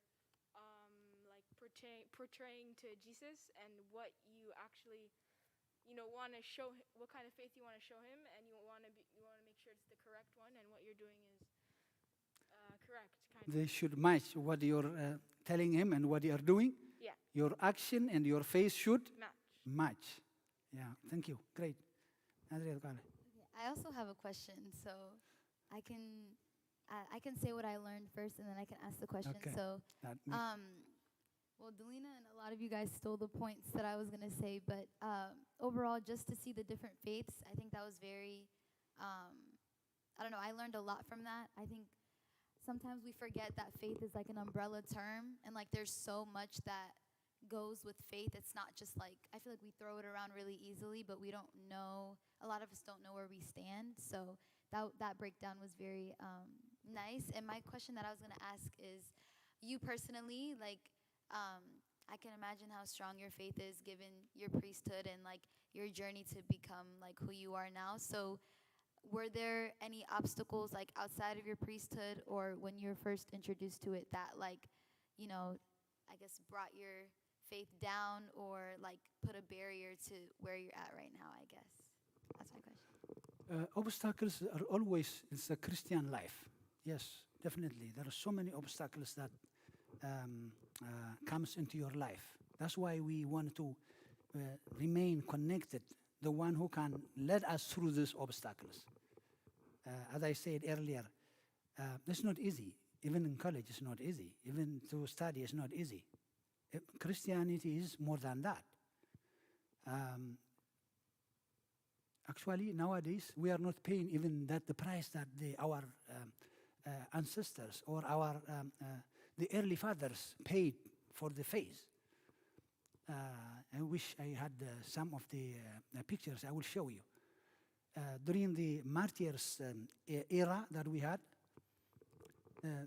like portraying to Jesus and what you actually want to show, what kind of faith you want to show him, and you want to make sure it's the correct one, and what you're doing is correct. They should match what you're telling him and what you're doing. Yeah. Your action and your faith should Match. Yeah, thank you. Great. Andrea, go ahead. I also have a question, so I can say what I learned first, and then I can ask the question. Okay. So, well, Delina and a lot of you guys stole the points that I was gonna say, but overall, just to see the different faiths, I think that was very, I don't know, I learned a lot from that. I think sometimes we forget that faith is like an umbrella term, and like there's so much that goes with faith. It's not just like, I feel like we throw it around really easily, but we don't know, a lot of us don't know where we stand. So that breakdown was very nice. And my question that I was gonna ask is, you personally, like, I can imagine how strong your faith is given your priesthood and like your journey to become like who you are now. So were there any obstacles like outside of your priesthood or when you were first introduced to it that like, I guess brought your faith down or like put a barrier to where you're at right now, I guess? That's my question. Obstacles are always in the Christian life. Yes, definitely. There are so many obstacles that comes into your life. That's why we want to remain connected, the one who can lead us through these obstacles. As I said earlier, it's not easy. Even in college, it's not easy. Even to study, it's not easy. Christianity is more than that. Actually, nowadays, we are not paying even the price that our ancestors or the early fathers paid for the faith. I wish I had some of the pictures I will show you. During the martyrs era that we had,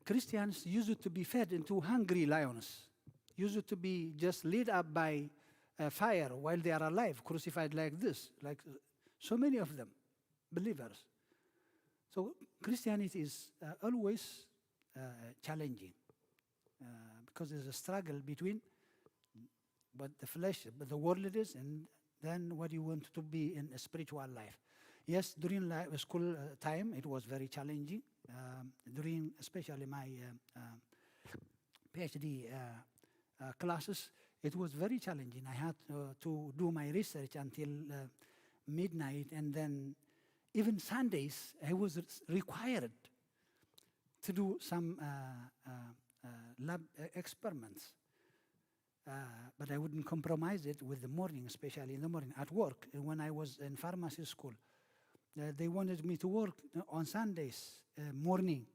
Christians used to be fed into hungry lions, used to be just lit up by fire while they are alive, crucified like this, like so many of them, believers. So Christianity is always challenging because there's a struggle between what the flesh, but the world is, and then what you want to be in a spiritual life. Yes, during school time, it was very challenging. During especially my PhD classes, it was very challenging. I had to do my research until midnight, and then even Sundays, I was required to do some lab experiments. But I wouldn't compromise it with the morning, especially in the morning. At work, when I was in pharmacy school, they wanted me to work on Sundays morning.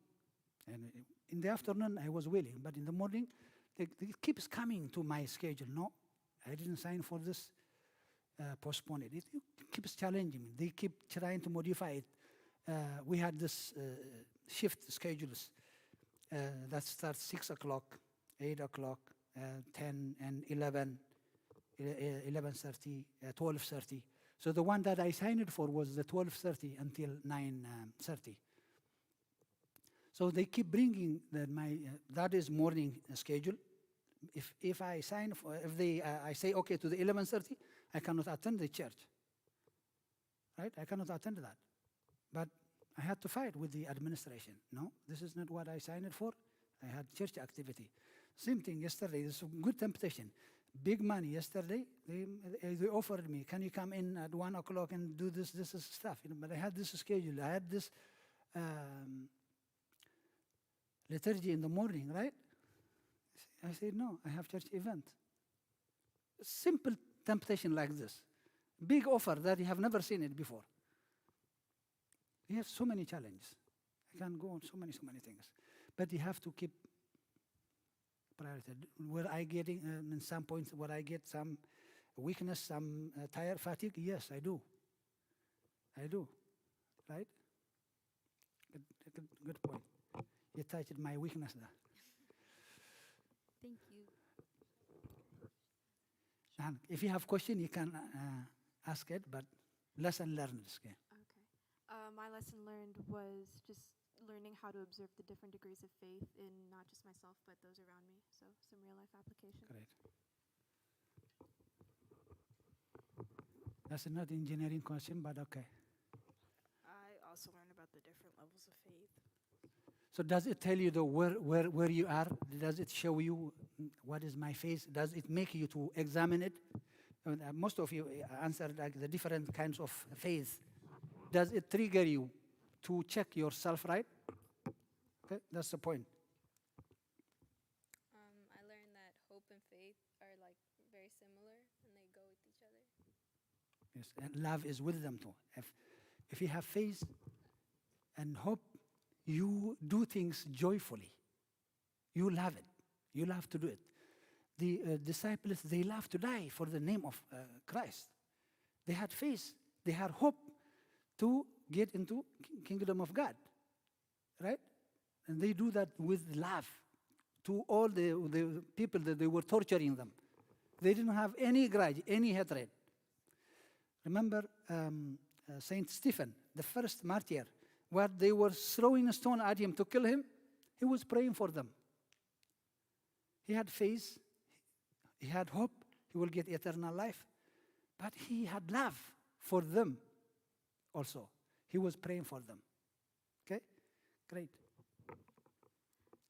And in the afternoon, I was willing. But in the morning, it keeps coming to my schedule. No, I didn't sign for this. Postpone it. It keeps challenging me. They keep trying to modify it. We had this shift schedules that starts 6 o'clock, 8 o'clock, 10 and 11, 11:30, 12:30. So the one that I signed for was the 12:30 until 9:30. So they keep bringing that is morning schedule. If I sign for, if they I say okay to the 11:30, I cannot attend the church. Right? I cannot attend that. But I had to fight with the administration. No, this is not what I signed for. I had church activity. Same thing yesterday. This is good temptation. Big money yesterday. They offered me, can you come in at 1 o'clock and do this stuff? But I had this schedule. I had this liturgy in the morning, right? I said, no, I have church event. Simple temptation like this. Big offer that you have never seen it before. We have so many challenges. I can go on so many things. But you have to keep priority. Were I getting, in some points, where I get some weakness, some tired, fatigue? Yes, I do. I do. Right? Good point. You touched my weakness there. Thank you. And if you have question, you can ask it, but lesson learned. Okay. My lesson learned was just learning how to observe the different degrees of faith in not just myself, but those around me. So some real life application. Great. That's not engineering question, but okay. I also learned about the different levels of faith. So does it tell you where you are? Does it show you what is my faith? Does it make you to examine it? Most of you answered like the different kinds of faith. Does it trigger you to check yourself, right? Okay, that's the point. I learned that hope and faith are like very similar and they go with each other. Yes, and love is with them too. If you have faith and hope, you do things joyfully. You love it. You love to do it. The disciples, they love to die for the name of Christ. They had faith. They had hope to get into kingdom of God, right? And they do that with love to all the people that they were torturing them. They didn't have any grudge, any hatred. Remember Saint Stephen, the first martyr, where they were throwing a stone at him to kill him, he was praying for them. He had faith, he had hope, he will get eternal life, but he had love for them also. He was praying for them. Okay? Great.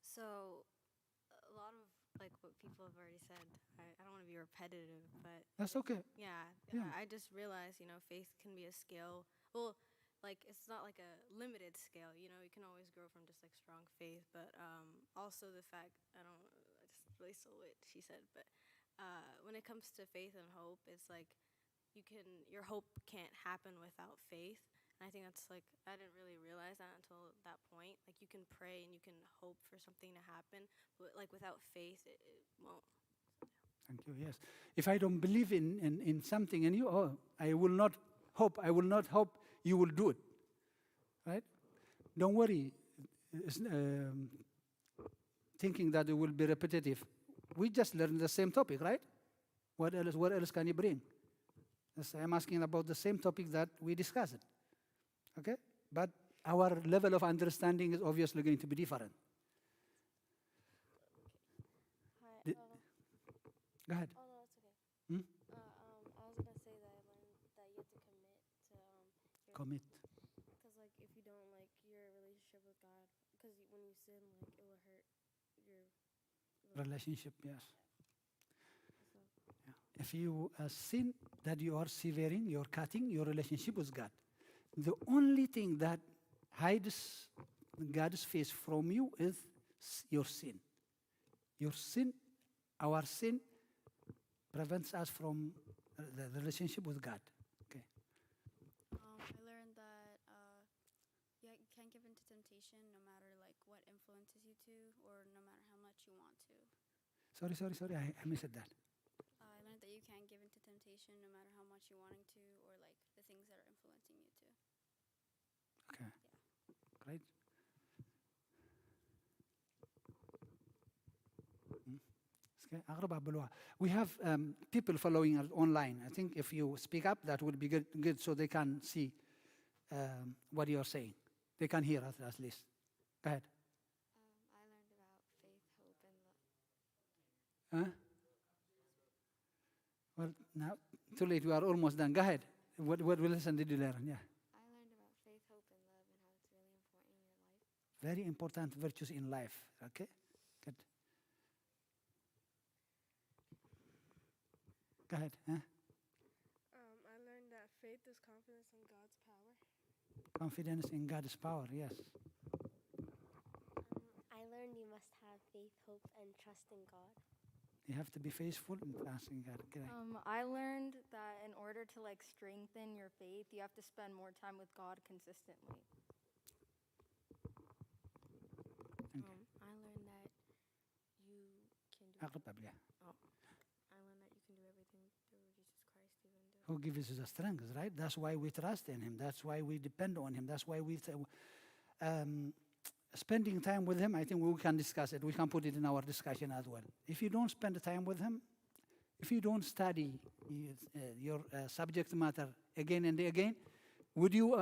So a lot of like what people have already said, I don't want to be repetitive, but That's okay. yeah. I just realized, faith can be a scale. Well, like it's not like a limited scale, you can always grow from just like strong faith, but also the fact, I just really stole what she said, but when it comes to faith and hope, it's like your hope can't happen without faith. And I think that's like, I didn't really realize that until that point. Like you can pray and you can hope for something to happen, but like without faith, it won't. Thank you, yes. If I don't believe in something in you, I will not hope, you will do it, right? Don't worry, thinking that it will be repetitive. We just learned the same topic, right? What else can you bring? I'm asking about the same topic that we discussed, okay? But our level of understanding is obviously going to be different. Hi. Di- Go ahead. Oh no, it's okay. Hmm? I was gonna say that I learned that you have to commit to your, Commit. because like if you don't, like your relationship with God, because when you sin, like it will hurt your Relationship, yes. So, Yeah. If you sin, that you are severing, you're cutting your relationship with God. The only thing that hides God's face from you is your sin. Your sin, our sin, prevents us from the relationship with God. Okay. I learned that you can't give into temptation no matter like what influences you to, or no matter how much you want to. Sorry, I missed that. I learned that you can't give into temptation no matter how much you're wanting to, or like the things that are influencing you to. Okay. Right? Okay, أغرب عبلوها. We have people following us online. I think if you speak up, that would be good so they can see what you're saying. They can hear us at least. Go ahead. I learned about faith, hope, and love. Huh? Well, now, too late. We are almost done. Go ahead. What lesson did you learn? Yeah. I learned about faith, hope, and love, and how it's really important in your life. Very important virtues in life. Okay? Good. Go ahead. Huh? I learned that faith is confidence in God's power. Confidence in God's power, yes. I learned you must have faith, hope, and trust in God. You have to be faithful in trusting God. Okay. I learned that in order to like strengthen your faith, you have to spend more time with God consistently. Thank you. I learned that you can do. أغرب قبلها. I learned that you can do everything through Jesus Christ, even though. Who gives us the strength, right? That's why we trust in Him. That's why we depend on Him. That's why we spending time with Him. I think we can discuss it. We can put it in our discussion as well. If you don't spend time with Him, if you don't study your subject matter again and again, would you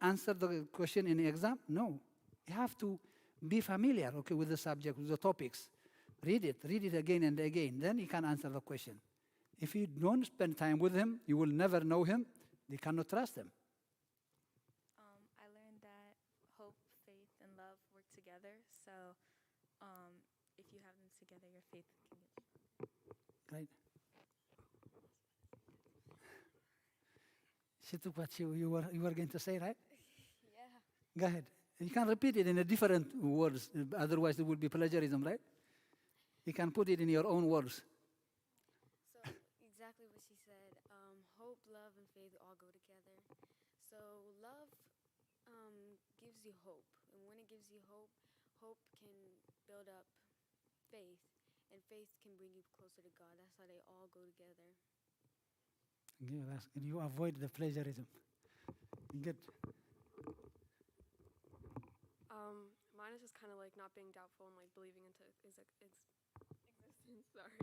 answer the question in the exam? No. You have to be familiar, okay, with the subject, with the topics. Read it again and again. Then you can answer the question. If you don't spend time with Him, you will never know Him. You cannot trust Him. I learned that hope, faith, and love work together. So if you have them together, your faith can get strong. Right? She took what you were going to say, right? Yeah. Go ahead. You can repeat it in a different words. Otherwise, it would be plagiarism, right? You can put it in your own words. So exactly what she said. Hope, love, and faith all go together. So love gives you hope, and when it gives you hope, hope can build up faith, and faith can bring you closer to God. That's how they all go together. Yeah, that's good. You avoid the plagiarism. Good. Mine is just kind of like not being doubtful and like believing into existence. Sorry.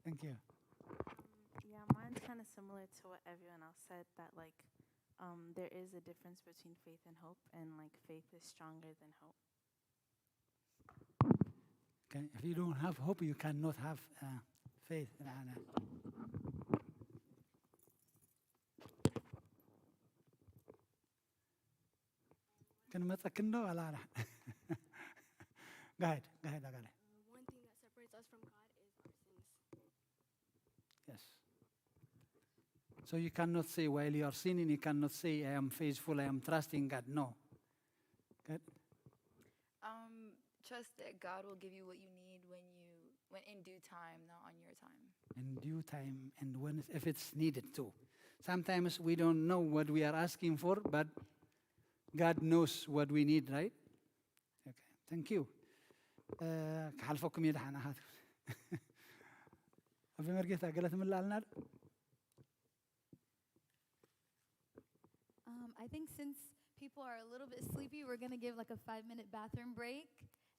Thank you. Yeah, mine's kind of similar to what everyone else said, that like there is a difference between faith and hope, and like faith is stronger than hope. Okay. If you don't have hope, you cannot have faith. Can you make no alala? Go ahead. One thing that separates us from God is our sins. Yes. So you cannot say while you are sinning, you cannot say, I am faithful, I am trusting God. No. Good. Trust that God will give you what you need when in due time, not on your time. In due time, and if it's needed to. Sometimes we don't know what we are asking for, but God knows what we need, right? Okay. Thank you. كحلفكم يدحنا هذا. أبي مرقيت قالت من النار. I think since people are a little bit sleepy, we're going to give like a 5-minute bathroom break.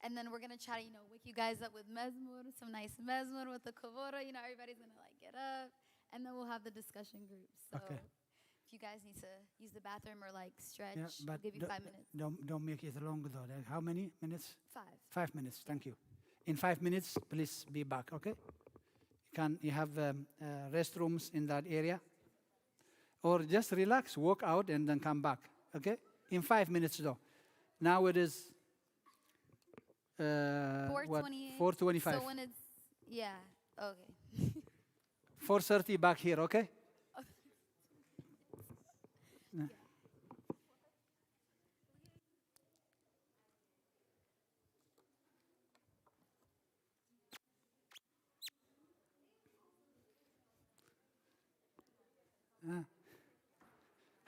And then we're going to try to, wake you guys up with mezmur, some nice mezmur with the kavora. Everybody's going to like get up. And then we'll have the discussion group. So Okay. if you guys need to use the bathroom or like stretch, Yeah, we'll but give you 5 minutes. don't make it long though. Like, how many minutes? 5. 5 minutes. Thank you. In 5 minutes, please be back. Okay. You have restrooms in that area, or just relax, walk out, and then come back. Okay. In 5 minutes though. Now it is 4:28. 4:25. So when it's, yeah, okay. 4:30 back here. Okay.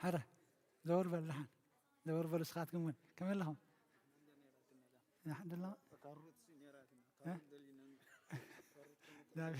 هذا دور باللحن دور بالسخات كمان لهم الحمد لله لا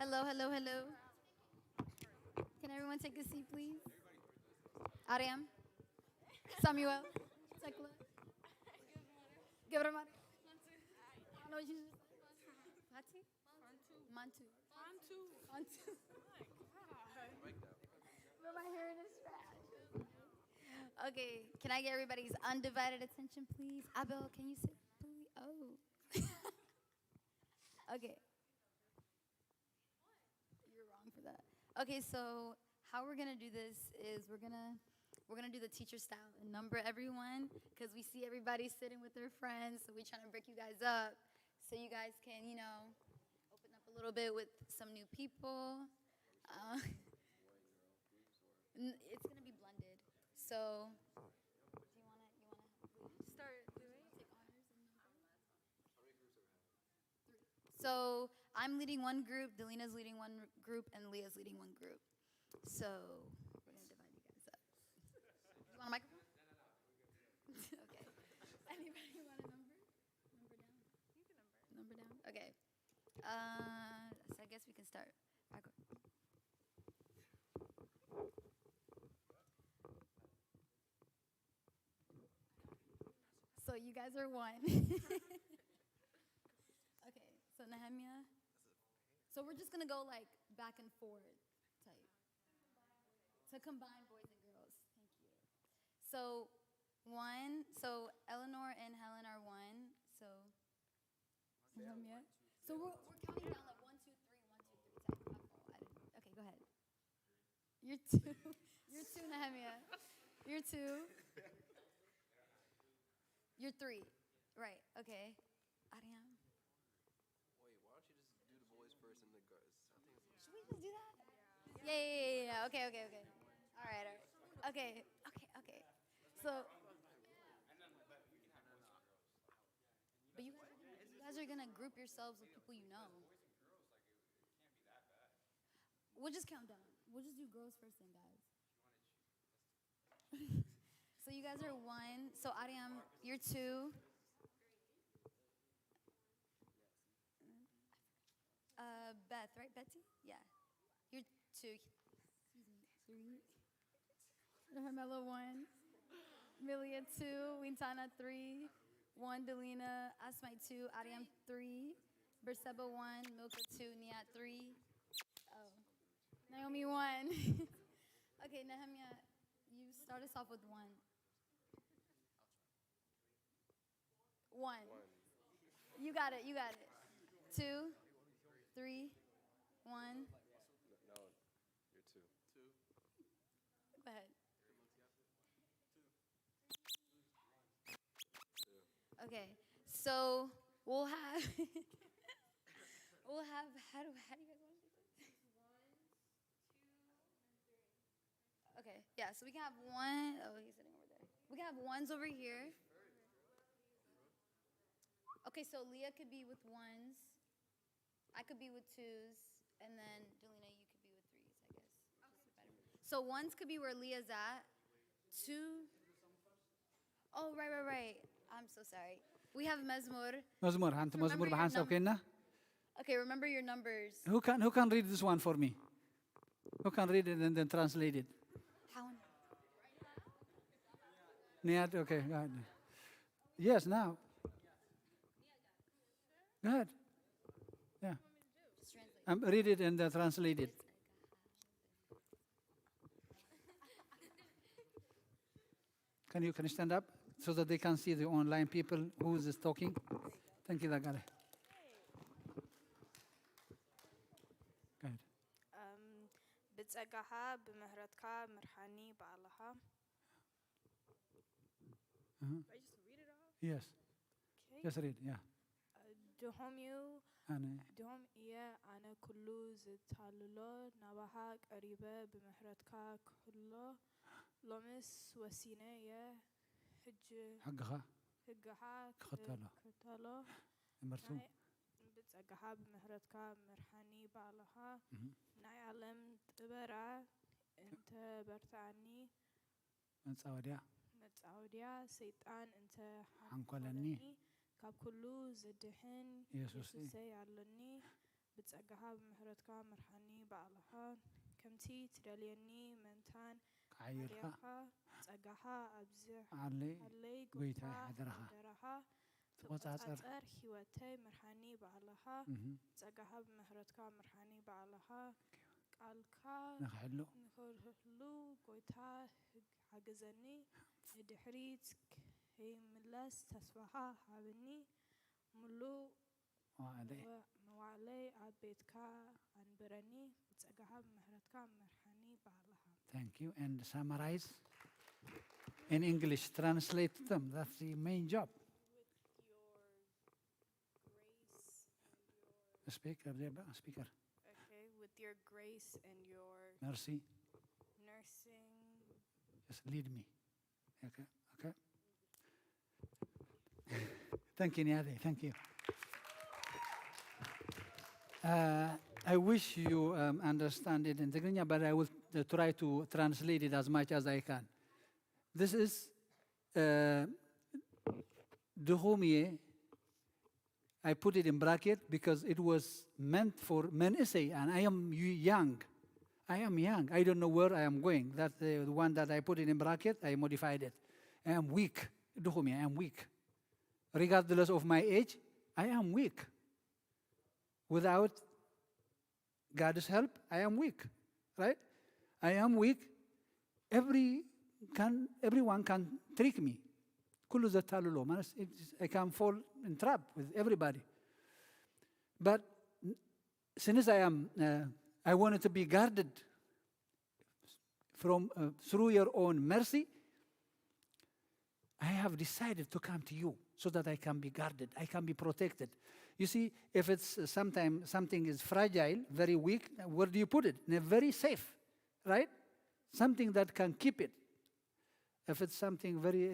Hello, hello, hello. Can everyone take a seat, please? Ariam, Samuel, Tekla. Give it a money. I don't know what you just said. Fati? Mantu. Mantu. But my hearing is trash. Okay, can I get everybody's undivided attention, please? Abel, can you sit, please? Oh. Okay. You're wrong for that. Okay, so how we're gonna do this is we're gonna do the teacher style and number everyone because we see everybody sitting with their friends, so we're trying to break you guys up so you guys can, you know, open up a little bit with some new people. It's gonna be blended. So, do you wanna Start doing. take honors and numbers? So I'm leading one group, Delina's leading one group, and Leah's leading one group. So we're gonna divide you guys up. You want a microphone? Okay. Anybody want a number? Number down? You can number. Number down? Okay. So I guess we can start. Backward. So you guys are one. Okay, so Nehemiah. So we're just gonna go like back and forth type. To combine boys and girls. Thank you. So Eleanor and Helen are one. So Nehemiah. So we're counting down like 1, 2, 3, 1, 2, 3 type. Okay, go ahead. You're two. You're two, Nehemiah. You're two. You're three. Right, okay. Ariam. Wait, why don't you just do the boys first and the girls? Should we just do that? Yeah. Okay. All right. Okay. So, but you guys are gonna group yourselves with people you know. We'll just count down. We'll just do girls first then, guys. So you guys are one. So Ariam, you're two. Beth, right? Betty? Yeah. You're two. Excuse me. Three. Hermela, one. Milia, two. Wintana, three. One. Delina. Asmai, two. Ariam, three. Berseba, one. Milka, two. Niat, three. Oh. Naomi, one. Okay, Nehemiah, you start us off with one. One. You got it. 2, 3, 1. No, you're two. Go ahead. Okay, so we'll have how do you guys want to do this? 1, 2, and 3. Okay, yeah, so we can have one. Oh, he's sitting over there. We can have ones over here. Okay, so Leah could be with ones. I could be with twos, and then Delina, you could be with threes, I guess. Okay. So ones could be where Leah's at. Two. Oh, right. I'm so sorry. We have Mezmur. Mezmur بحسب كنا. Okay, remember your numbers. Who can read this one for me? Who can read it and then translate it? How? Niat, okay, go ahead. Yes, now. Go ahead. Yeah. Just translate. Read it and translate it. Can you stand up so that they can see the online people who is talking? Thank you, Dagare. Go ahead. ብጸጋኻ ብምህረትካ ምርሓኒ በዓልኻ I just read it off? Yes. Okay. Just read, yeah. ድሆም እየ ኣነ ኩሉ ዝታልሎ ናባኻ ቀሪበ ብምህረትካ ክህሎ ሎምስ ወሲነ እየ ሕግኻ ክኽተሎ ብጸጋኻ ብምህረትካ ምርሓኒ በዓልኻ ናይ ዓለም ጥበራ እንተ በርታዓኒ መጻወድያ ሰይጣን እንተ ሓንኰለኒ ካብ ኩሉ ዝድሕን ኢየሱሰይ ኣለኒ ብጸጋኻ ብምህረትካ ምርሓኒ ባዕልኻ ከምቲ ትደልየኒ መንታን ዓይርካ ዓልየኻ ጸጋኻ ኣብዝሕ ዓለይ ኣለይ ጎይታ ጎይታ ሓደረኻ ሓደረኻ ትቆጻጸር ትቆጻጸር ሕይወተይ ምርሓኒ ባዕልኻ ጸጋኻ ብምህረትካ ምርሓኒ ባዕልኻ ቃልካ ንኽሕሉ ንኽህሉ ጎይታ ሓግዘኒ ንድሕሪት ከይምለስ ተስፋኻ ሃብኒ ሙሉእ መዋዕለይ ኣብ ቤትካ አንብረኒ ብጸጋኻ ብምህረትካ ምርሓኒ ባዕልኻ Thank you. And summarize in English. Translate them. That's the main job. Speaker, Debre, speaker. Okay, with your grace and your Mercy. nursing. Just lead me. Okay, okay. Thank you, Niade. Thank you. I wish you understand it in Tigrinya, but I will try to translate it as much as I can. This is Duhomie. I put it in bracket because it was meant for men'isay, and I am young. I am young. I don't know where I am going. That's the one that I put it in bracket. I modified it. I am weak. Duhomie, I am weak. Regardless of my age, I am weak. Without God's help, I am weak, right? I am weak. Everyone can trick me. I can fall in trap with everybody. But since I wanted to be guarded from through your own mercy, I have decided to come to you so that I can be guarded, I can be protected. You see, if it's something is fragile, very weak, where do you put it? In a very safe, right? Something that can keep it. If it's something very,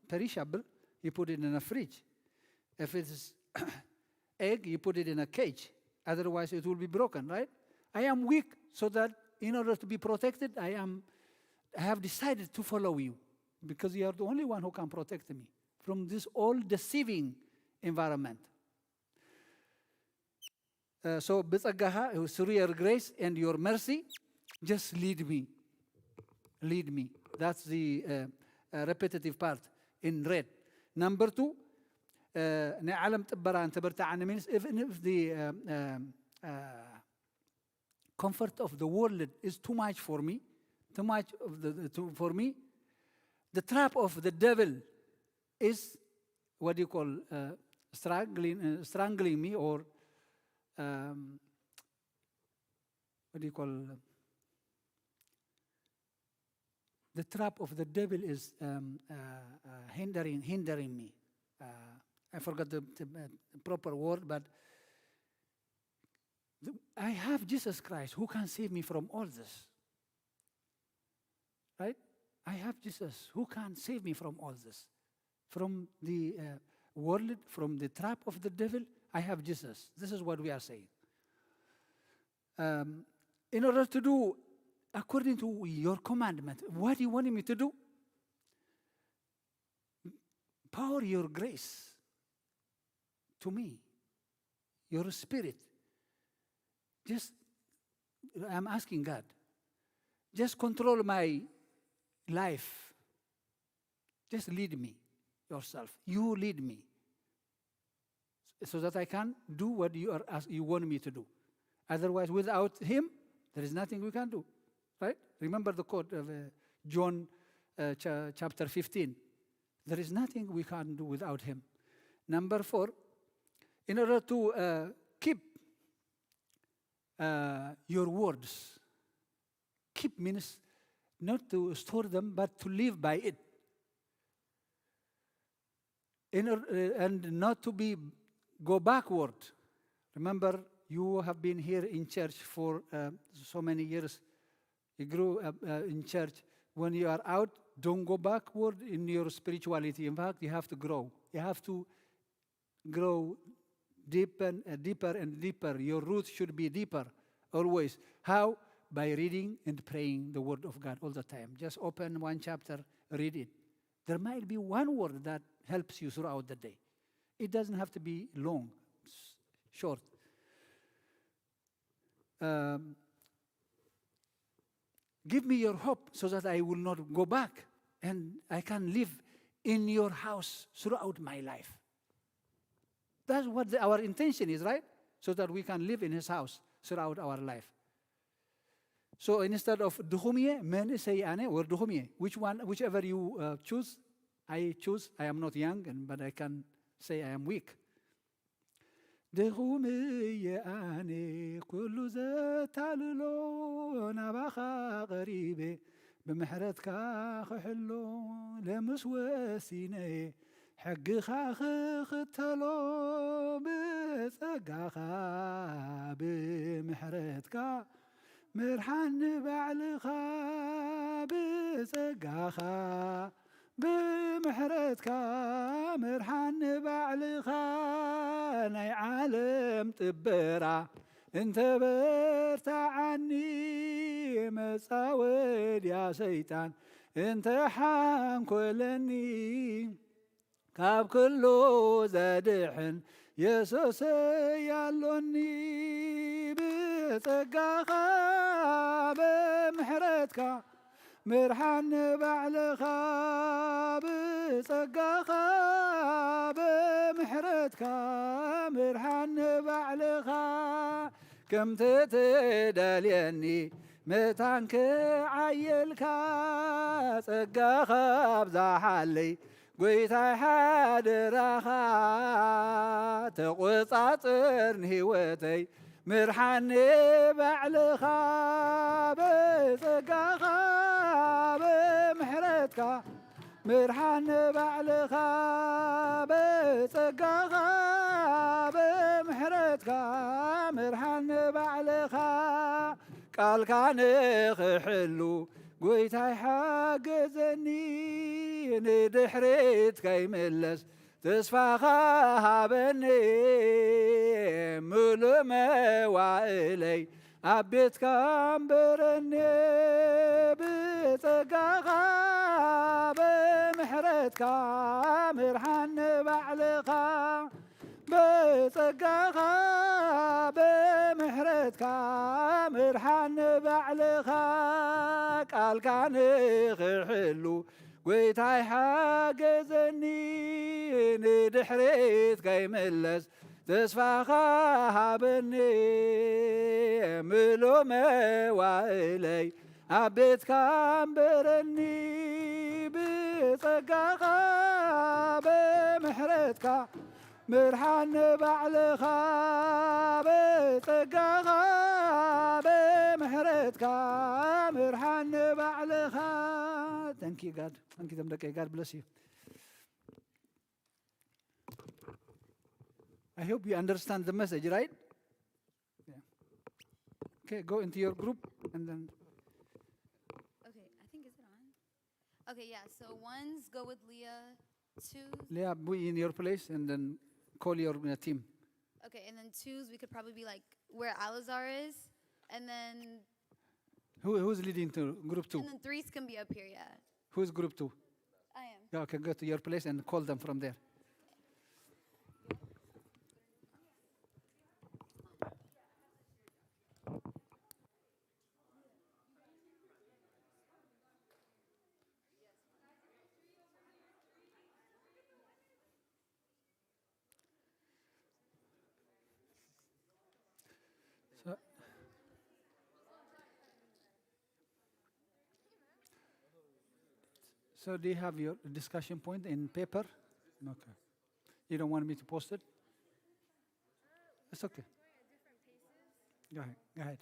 perishable, you put it in a fridge. If it's egg, you put it in a cage. Otherwise, it will be broken, right? I am weak, so that in order to be protected, I have decided to follow you, because you are the only one who can protect me from this all deceiving environment. So, through your grace and your mercy, just lead me. Lead me. That's the repetitive part in red. Number 2, even if the comfort of the world is too much for me, the trap of the devil is strangling me, or the trap of the devil is hindering me. I forgot the proper word, but I have Jesus Christ who can save me from all this. Right? I have Jesus who can save me from all this. From the world, from the trap of the devil, I have Jesus. This is what we are saying. In order to do according to your commandment, what you want me to do? Pour your grace to me, your spirit. I'm asking God, just control my life. Just lead me yourself. You lead me, so that I can do what you want me to do. Otherwise, without Him, there is nothing we can do. Right? Remember the quote of John chapter 15. There is nothing we can do without Him. Number 4, in order to keep your words. Keep means not to store them, but to live by it. And not to go backward. Remember, you have been here in church for so many years. You grew up in church. When you are out, don't go backward in your spirituality. In fact, you have to grow. You have to grow deeper and deeper. Your roots should be deeper, always. How? By reading and praying the Word of God all the time. Just open one chapter, read it. There might be one word that helps you throughout the day. It doesn't have to be long, short. give me your hope so that I will not go back and I can live in your house throughout my life. That's what our intention is, right? So that we can live in his house throughout our life. So instead of duhumye, men'seyane or duhumye, whichever you choose, I choose. I am not young, but I can say I am weak. دغومي أني كل ذات عللو نبخا غريبة بمحرتك خحلو لمسوسيني حقخا خختلو بثقاخا بمحرتك مرحن بعلخا بثقاخا بمحرتك مرحن بعلخا ناي عالم تبرع انت برتعني مساود يا شيطان انت حانكلني كاب كله زادحن يسوس يالوني بتقاخا بمحرتك مرحن بعلخا بتقاخا بمحرتك مرحن بعلخا كم تتداليني متانك عيلكا تقاخا بزاحالي قويتاي حادراخا تقوطاطرن هيوتي مرحن بعلخا بتقاخا بمحرتك مرحن بعلخا بتقاخا بمحرتك مرحن بعلخا قال كان خحلو قويتاي حاجزني ندحريت كيملس تسفاخا بني ملما وإلي عبيت كامبرني بتقاخا بمحرتك مرحن بعلخا بتقاخا بمحرتك مرحن بعلخا قال كان خحلو قويتاي حاجزني ندحريت كيملس تسفاخا بني ملوما وإلي عبيت كامبرني بتقاخا بمحرتك مرحن بعلخا بتقاخا بمحرتك مرحن بعلخا. Thank you, God. Thank you, God bless you. I hope you understand the message, right? Yeah. Okay, go into your group and then. Okay, I think is it on? Okay, yeah. So ones go with Leah, twos. Leah, be in your place and then call your team. Okay, and then twos we could probably be like where Alazar is, and then. Who's leading to group 2? And then threes can be up here, yeah. Who's group 2? I am. Okay, go to your place and call them from there. So do you have your discussion point in paper? Okay. You don't want me to post it? It's okay. Go ahead. Go ahead.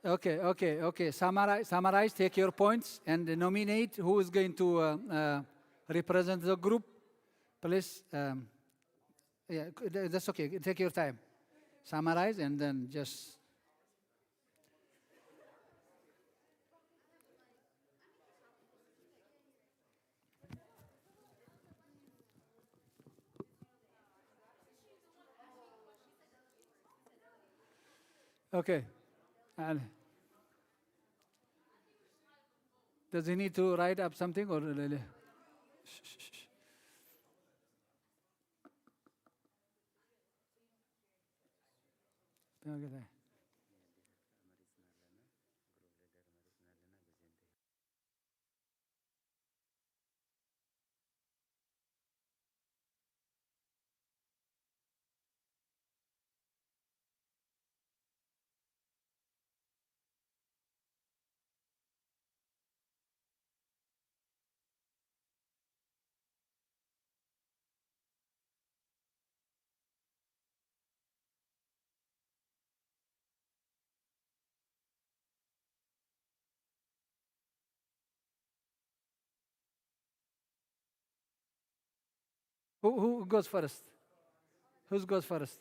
Okay. Summarize, take your points, and nominate who is going to represent the group. Please, yeah, that's okay. Take your time. Summarize, and then just... Okay. And does he need to write up something or... Shh. Okay. Who goes first? Who goes first?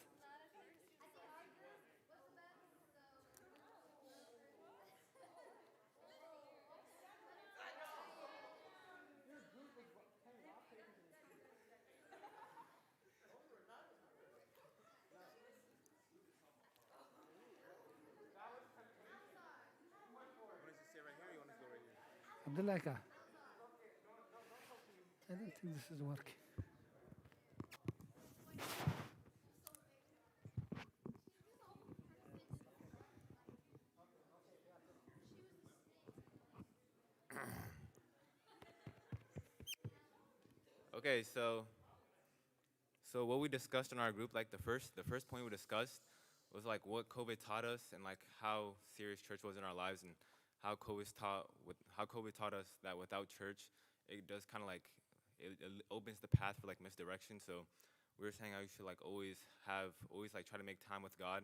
Abdullah, I don't think this is working. Okay, so what we discussed in our group, like the first point we discussed was like what COVID taught us and like how serious church was in our lives, and how COVID taught us that without church, it does kind of like it opens the path for like misdirection. So we were saying how you should like always like try to make time with God,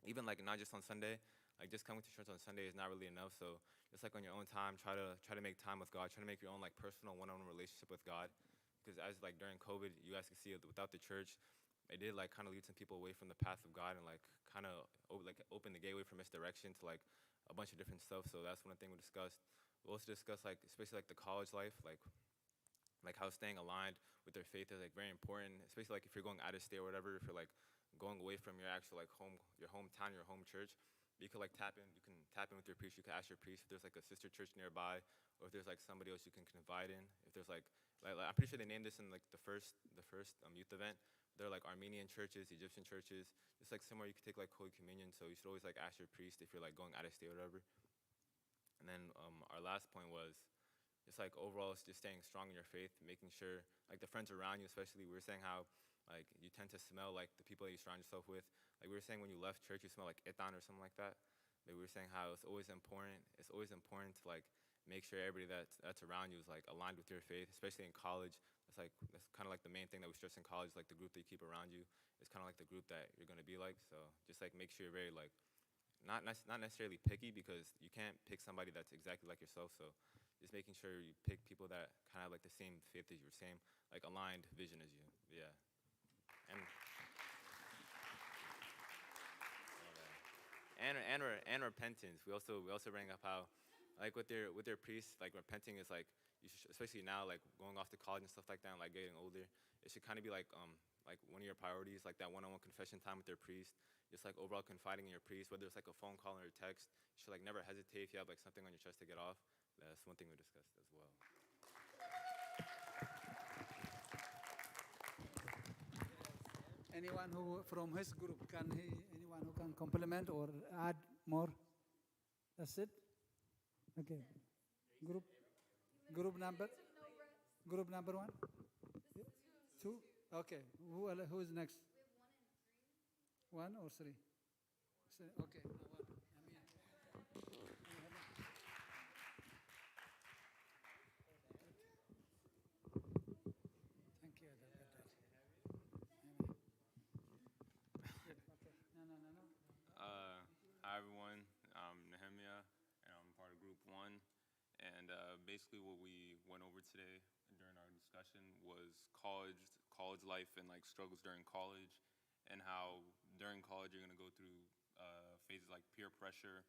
even like not just on Sunday. Like just coming to church on Sunday is not really enough. So just like on your own time, try to make time with God. Try to make your own like personal one-on-one relationship with God. Because as like during COVID, you guys can see it, without the church, it did like kind of lead some people away from the path of God, and like kind of like open the gateway for misdirection to like a bunch of different stuff. So that's one thing we discussed. We also discussed like especially like the college life, like how staying aligned with their faith is like very important, especially like if you're going out of state or whatever, if you're like going away from your actual like your hometown, your home church. You can tap in with your priest. You can ask your priest if there's like a sister church nearby, or if there's like somebody else you can confide in. If there's like I'm pretty sure they named this in like the first youth event. They're like Armenian churches, Egyptian churches. It's like somewhere you could take like Holy Communion. So you should always like ask your priest if you're like going out of state or whatever. And then our last point was just like overall it's just staying strong in your faith, making sure like the friends around you, especially we were saying how like you tend to smell like the people that you surround yourself with. Like we were saying when you left church you smell like etan or something like that. Like we were saying how it's always important to like make sure everybody that's around you is like aligned with your faith, especially in college. That's kind of like the main thing that we stress in college, like the group that you keep around you is kind of like the group that you're going to be like. So just like make sure you're very like not necessarily picky, because you can't pick somebody that's exactly like yourself. So just making sure you pick people that kind of like the same faith as you, same like aligned vision as you. Yeah. And repentance. We also bring up how like with their priests, like repenting is like you should, especially now like going off to college and stuff like that, and like getting older, it should kind of be like one of your priorities, like that one-on-one confession time with their priest. Just like overall confiding in your priest, whether it's like a phone call or a text. You should like never hesitate if you have like something on your chest to get off. That's one thing we discussed as well. Anyone who from his group anyone who can complement or add more? That's it. Okay. Group number one. 2. Okay. Who is next? 1 or 3? Okay. Thank you. Hi everyone. And basically what we went over today during our discussion was college life and like struggles during college, and how during college you're going to go through phases like peer pressure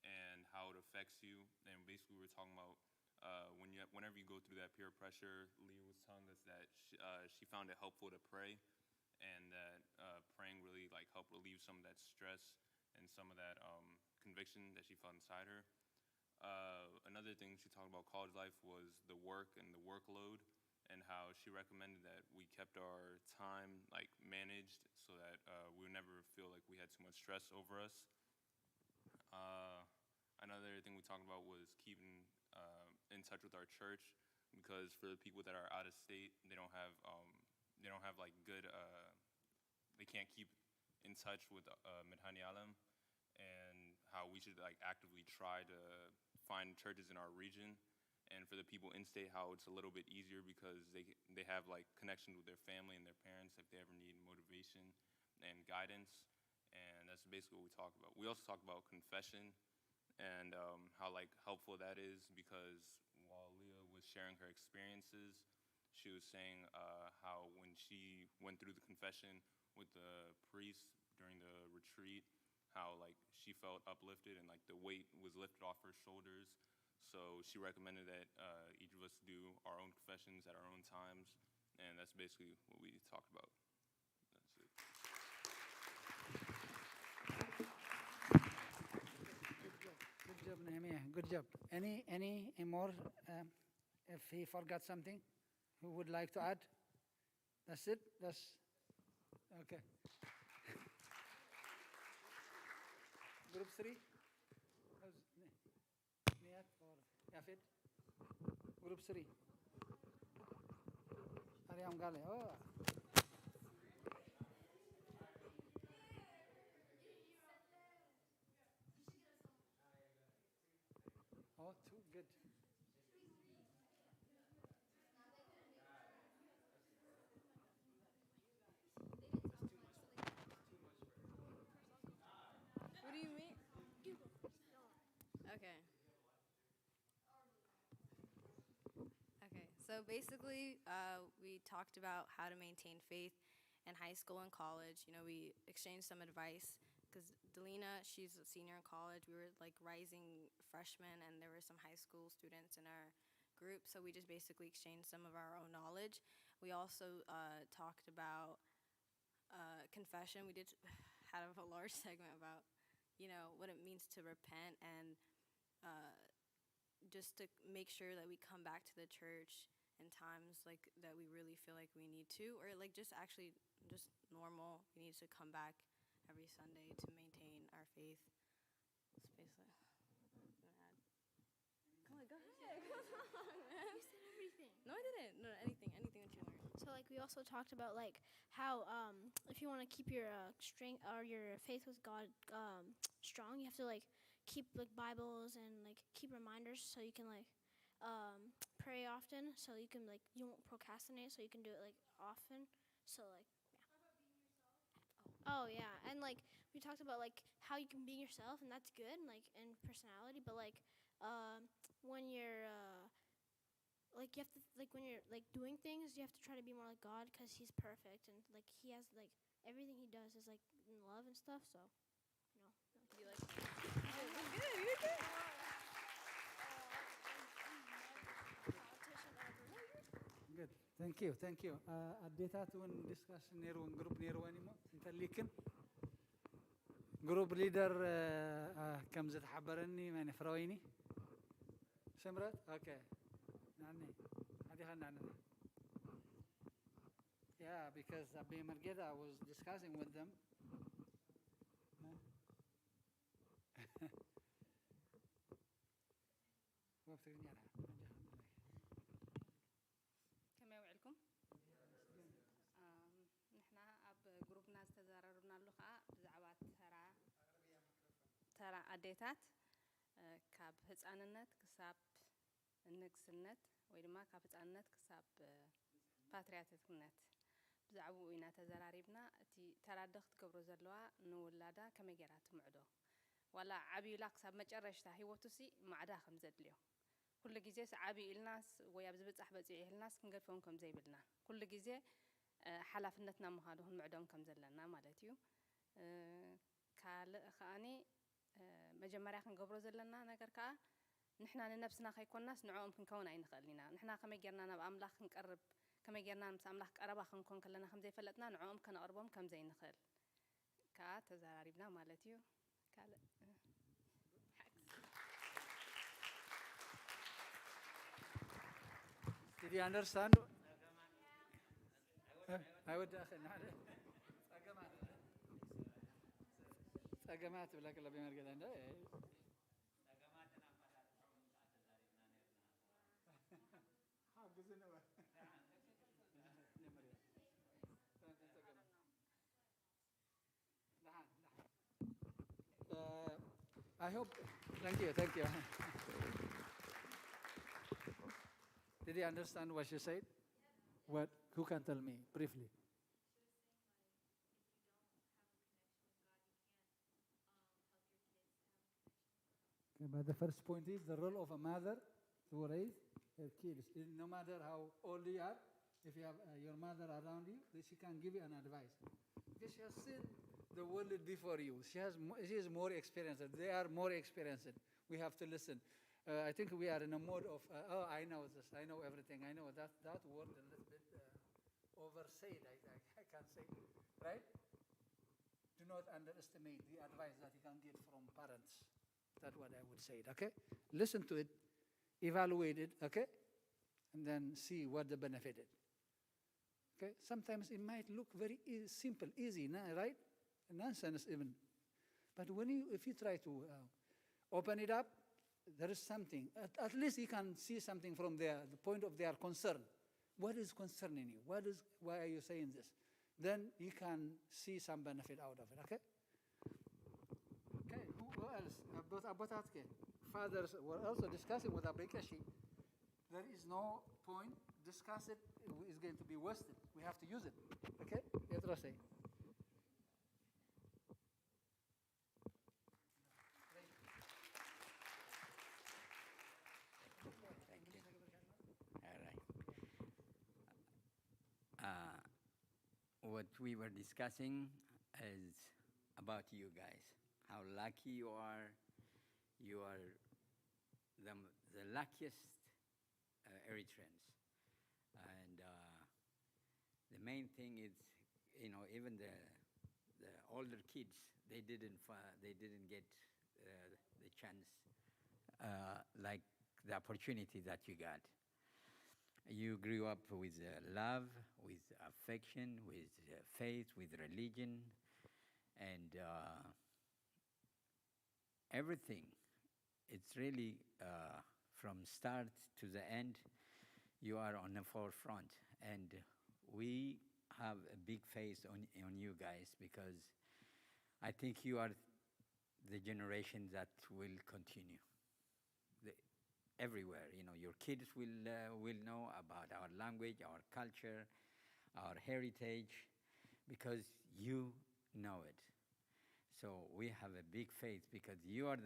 and how it affects you. And basically we were talking about whenever you go through that peer pressure, Leah was telling us that she found it helpful to pray, and that praying really like helped relieve some of that stress and some of that conviction that she felt inside her. Another thing she talked about college life was the work and the workload, and how she recommended that we kept our time like managed so that we would never feel like we had too much stress over us. Another thing we talked about was keeping in touch with our church, because for the people that are out of state, they don't have like good they can't keep in touch with Medhane Alem, and how we should like actively try to find churches in our region. And for the people in state, how it's a little bit easier because they have like connections with their family and their parents if they ever need motivation and guidance. And that's basically what we talked about. We also talked about confession and how like helpful that is, because while Leah was sharing her experiences, she was saying how when she went through the confession with the priest during the retreat, how like she felt uplifted and like the weight was lifted off her shoulders. So she recommended that each of us do our own confessions at our own times, and that's basically what we talked about. That's it. Good job, Nehemiah. Good job. Any more? If he forgot something, who would like to add? That's it. That's okay. Group 3. Niyat or Yafid? Group 3. Ariam Gale. Oh. Oh, too good. What do you mean? Okay. Okay, so basically, we talked about how to maintain faith in high school and college. You know, we exchanged some advice, because Delina, she's a senior in college. We were like rising freshmen, and there were some high school students in our group, so we just basically exchanged some of our own knowledge. We also talked about confession. We did have a large segment about, you know, what it means to repent, and just to make sure that we come back to the church in times like that we really feel like we need to, or like just actually just normal. We need to come back every Sunday to maintain our faith. That's basically. Come on, go ahead. Come on, man. You said everything. No, I didn't. No, anything that you learned. So like we also talked about like how if you want to keep your strength or your faith with God strong, you have to like keep like Bibles and like keep reminders so you can like pray often, so you can like you won't procrastinate, so you can do it like often. So like yeah. Oh yeah, and like we talked about like how you can be yourself, and that's good, and like in personality, but like when you're like you have to like when you're like doing things, you have to try to be more like God, because He's perfect, and like He has like everything He does is like in love and stuff. So you know. You like? You're good. You're good. Good. Thank you. Thank you. Addeta to discuss Nero group Nero anymore. Interliken. Group leader كم زت حبرني من فراويني. سمرت. Okay. نعني. هذه خلنا نعني. Yeah, because Abi Margeda was discussing with them. كما يوعلكم نحنا أب جروبنا استزاررنا اللقاء بزعبات ترى أديتات كاب هتسألنت كساب النكسنت ويدما كاب هتسألنت كساب باترياتتنت بزعبو إنا تزارريبنا تي ترى دخت كبر زلوا نولادا كم يجرات معدو ولا عبي لاك ساب مجرشتا هيوتوسي معدا خمزة اليوم ኩሉ ግዜ ዓቢ ኢልናስ ወይ ኣብ ዝበጻሕ በጽዕ ኢልናስ ክንገድፎም ከም ዘይብልና ኩሉ ግዜ ሓላፍነትና ምዃኑ ክንምዕዶም ከም ዘለና ማለት እዩ ካልእ ከኣኒ መጀመርያ ክንገብሮ ዘለና ነገር ከዓ ንሕና ንነብስና ከይኮንናስ ንዕኦም ክንከውን ኣይንኽእል ኢና ንሕና ከመይ ጌርና ናብ ኣምላኽ ክንቀርብ ከመይ ጌርና ምስ ኣምላኽ ቀረባ ክንኮን ከለና ከም ዘይፈለጥና ንዕኦም ከነቕርቦም ከም ዘይንኽእል ከዓ ተዘራሪብና ማለት እዩ ካልእ Did you understand? I would ጸገማት ብላ ከለ በመርገዳ እንደ I hope. Thank you. Did you understand what she said? What? Who can tell me briefly? Okay, but the first point is the role of a mother to raise her kids. No matter how old you are, if you have your mother around you, she can give you an advice. Because she has seen the world before you. She is more experienced. They are more experienced. We have to listen. I think we are in a mode of, I know this, I know everything, I know that word a little bit oversaid, I can say, right? Do not underestimate the advice that you can get from parents. That's what I would say, okay? Listen to it, evaluate it, okay? And then see what the benefit is. Okay? Sometimes it might look very simple, easy, right? Nonsense even. But if you try to open it up, there is something. At least you can see something from the point of their concern. What is concerning you? Why are you saying this? Then you can see some benefit out of it, okay? Okay, who else? Abotatke. Fathers were also discussing with Abekashi. There is no point. Discuss it. It's going to be wasted. We have to use it. Okay? Yetrose. What we were discussing is about you guys, how lucky you are. You are the luckiest Eritreans. And the main thing is, even the older kids, they didn't get the chance, like the opportunity that you got. You grew up with love, with affection, with faith, with religion, and everything. It's really from start to the end, you are on the forefront. And we have a big faith on you guys because I think you are the generation that will continue. Everywhere, your kids will know about our language, our culture, our heritage, because you know it. So we have a big faith because you are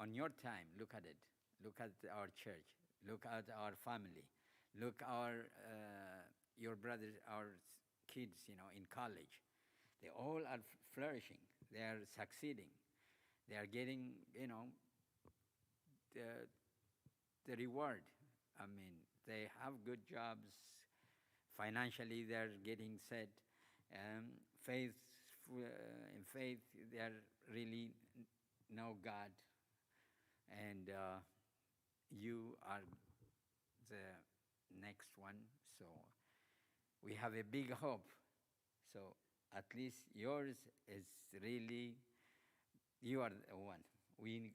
on your time, look at it. Look at our church. Look at our family. Look your brothers, our kids, in college. They all are flourishing. They are succeeding. They are getting, the reward. I mean, they have good jobs. Financially, they're getting set. In faith, they are really know God. And you are the next one. So we have a big hope. So at least yours is really, you are the one. We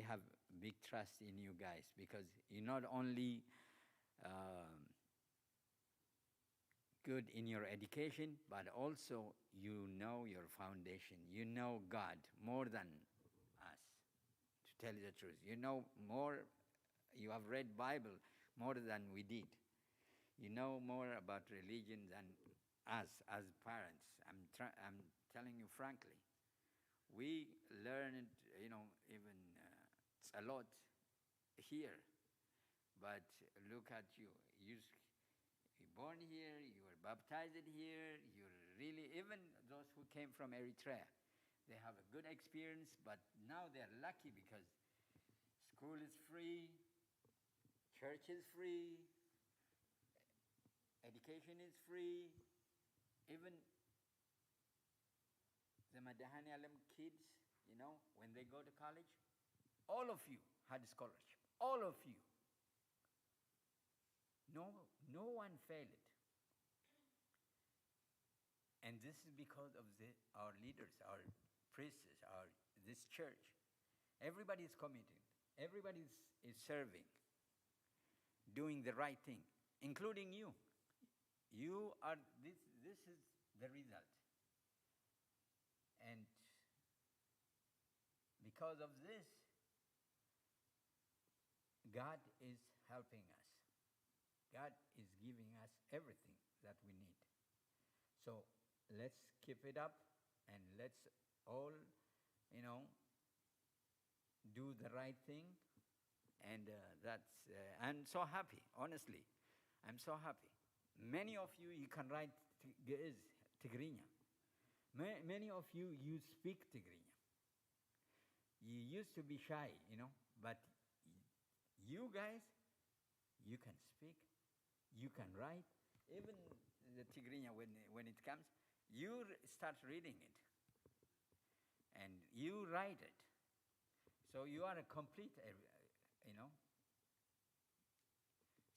have big trust in you guys because you not only good in your education, but also you know your foundation. You know God more than us, to tell you the truth. You know more, you have read Bible more than we did. You know more about religion than us as parents. I'm telling you frankly. We learned, even ጸሎት here. But look at you. You're born here, you were baptized here, you're really, even those who came from Eritrea, they have a good experience, but now they're lucky because school is free, church is free, education is free, even the Medhane Alem kids, when they go to college, all of you had a scholarship, all of you. No one failed. And this is because of our leaders, our priests, this church. Everybody is committed. Everybody is serving, doing the right thing, including you. You are, this is the result. And because of this, God is helping us. God is giving us everything that we need. So let's keep it up and let's all, do the right thing. And I'm so happy, honestly. I'm so happy. Many of you can write Tigrinya. Many of you speak Tigrinya. You used to be shy, but you guys, you can speak, you can write. Even the Tigrinya, when it comes, you start reading it. And you write it. So you are a complete,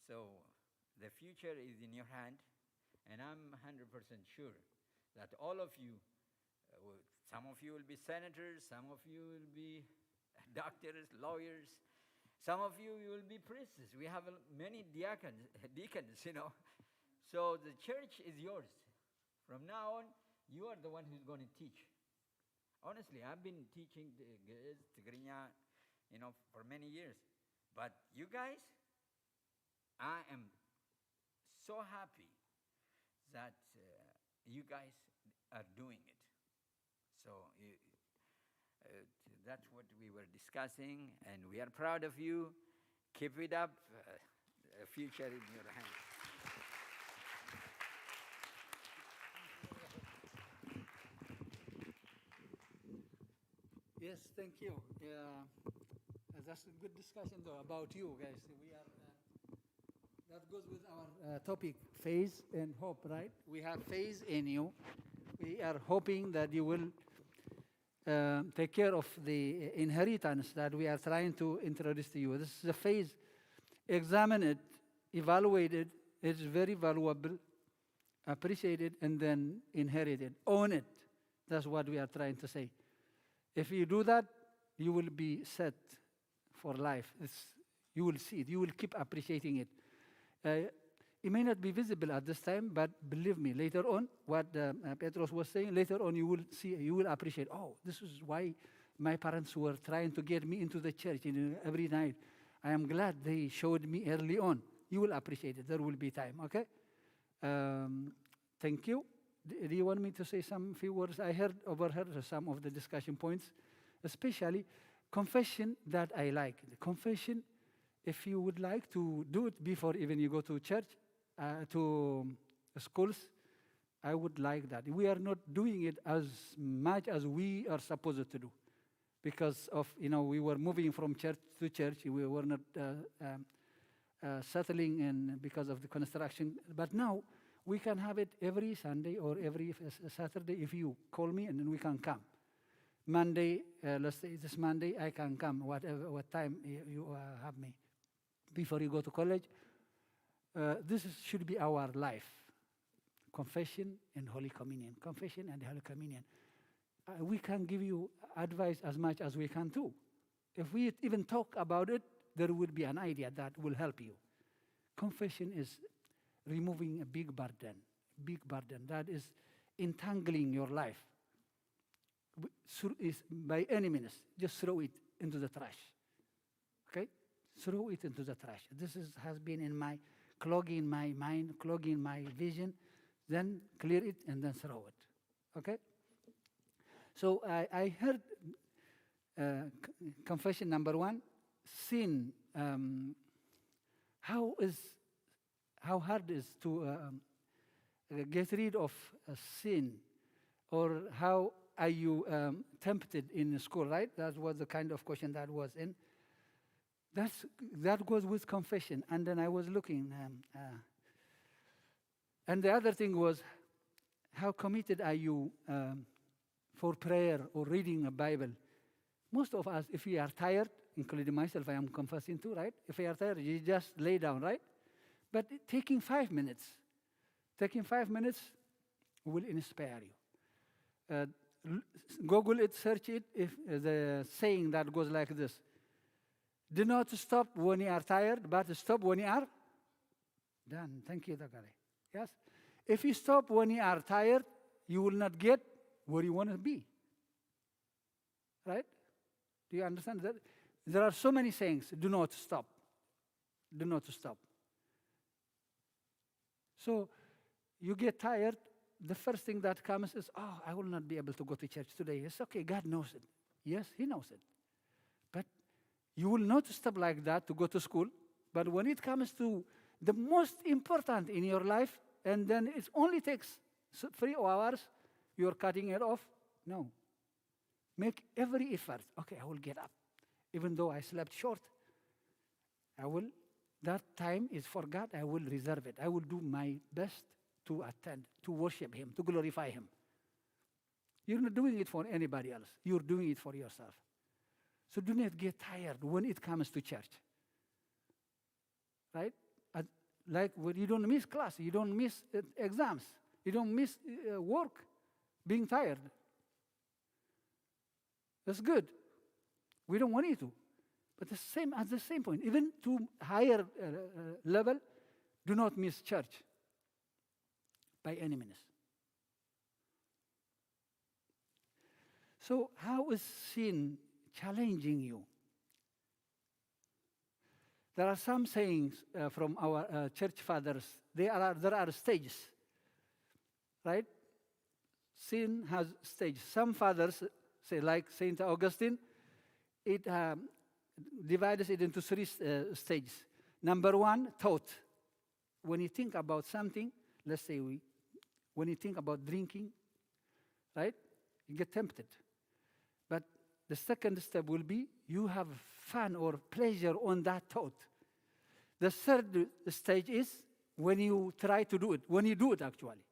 So the future is in your hand, and I'm 100% sure that all of you, some of you will be senators, some of you will be doctors, lawyers, some of you will be priests. We have many deacons, So the church is yours. From now on, you are the one who's going to teach. Honestly, I've been teaching Tigrinya, for many years. But you guys, I am so happy that you guys are doing it. So that's what we were discussing, and we are proud of you. Keep it up. The future in your hands. Yes, thank you. That's a good discussion, though, about you guys. That goes with our topic, faith and hope, right? We have faith in you. We are hoping that you will take care of the inheritance that we are trying to introduce to you. This is a faith. Examine it, evaluate it. It's very valuable. Appreciate it, and then inherit it. Own it. That's what we are trying to say. If you do that, you will be set for life. You will see it. You will keep appreciating it. It may not be visible at this time, but believe me, later on, what Petros was saying, later on you will see, you will appreciate, this is why my parents were trying to get me into the church every night. I am glad they showed me early on. You will appreciate it. There will be time, okay? Thank you. Do you want me to say some few words? I overheard some of the discussion points, especially confession that I like. The confession, if you would like to do it before even you go to church, to schools, I would like that. We are not doing it as much as we are supposed to do because of, we were moving from church to church. We were not settling in because of the construction. But now we can have it every Sunday or every Saturday if you call me, and then we can come. Monday, let's say this Monday, I can come, what time you have me. Before you go to college, this should be our life. Confession and Holy Communion. Confession and Holy Communion. We can give you advice as much as we can too. If we even talk about it, there will be an idea that will help you. Confession is removing a big burden that is entangling your life. By any means, just throw it into the trash. Okay? Throw it into the trash. This has been clogging my mind, clogging my vision. Then clear it and then throw it. Okay? So I heard confession number one, sin how hard is to get rid of sin, or how are you tempted in school, right? That was the kind of question that was in. That goes with confession. And then I was looking, and the other thing was, how committed are you for prayer or reading a Bible? Most of us, if we are tired, including myself, I am confessing too, right? If we are tired, you just lay down, right? But taking 5 minutes will inspire you. Google it, search it, if the saying that goes like this: do not stop when you are tired, but stop when you are done. Thank you, Dakare. Yes? If you stop when you are tired, you will not get where you want to be. Right? Do you understand that? There are so many sayings. Do not stop. Do not stop. So you get tired, the first thing that comes is, oh, I will not be able to go to church today. It's okay, God knows it. Yes, He knows it. But you will not stop like that to go to school. But when it comes to the most important in your life, and then it only takes 3 hours, you're cutting it off. No. Make every effort. Okay, I will get up. Even though I slept short, that time is for God, I will reserve it. I will do my best to attend, to worship Him, to glorify Him. You're not doing it for anybody else. You're doing it for yourself. So do not get tired when it comes to church. Right? Like when you don't miss class, you don't miss exams, you don't miss work, being tired. That's good. We don't want you to. But at the same point, even to higher level, do not miss church by any means. So how is sin challenging you? There are some sayings from our church fathers. There are stages, right? Sin has stages. Some fathers say, like Saint Augustine, it divides it into 3 stages. Number 1, thought. When you think about something, let's say when you think about drinking, right? You get tempted. But the second step will be you have fun or pleasure on that thought. The third stage is when you try to do it, when you do it actually.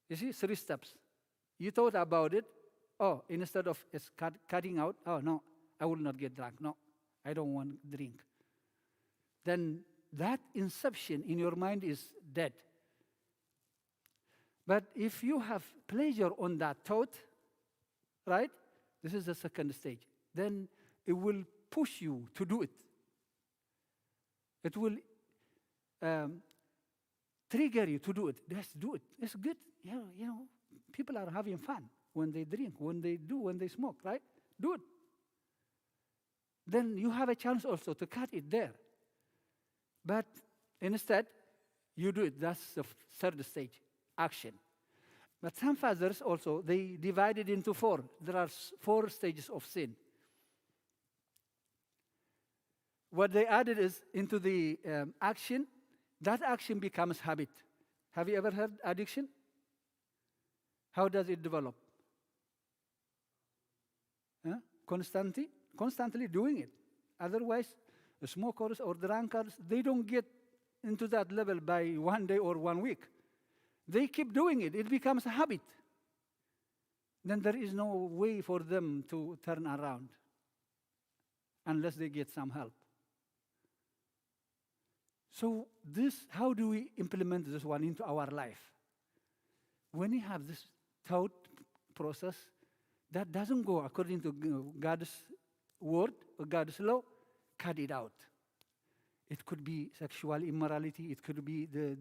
You see, 3 steps. You thought about it. Oh, instead of cutting out, oh no, I will not get drunk. No, I don't want to drink. Then that inception in your mind is dead. But if you have pleasure on that thought, right? This is the second stage. Then it will push you to do it. It will trigger you to do it. Let's do it. It's good. You know, people are having fun when they drink, when they smoke, right? Do it. Then you have a chance also to cut it there. But instead, you do it. That's the third stage, action. But some fathers also, they divide it into 4. There are 4 stages of sin. What they added is into the action, that action becomes habit. Have you ever heard addiction? How does it develop? Constantly doing it. Otherwise, the smokers or drunkards, they don't get into that level by 1 day or 1 week. They keep doing it. It becomes a habit. Then there is no way for them to turn around unless they get some help. So how do we implement this one into our life? When you have this thought process that doesn't go according to God's word or God's law, cut it out. It could be sexual immorality. It could be the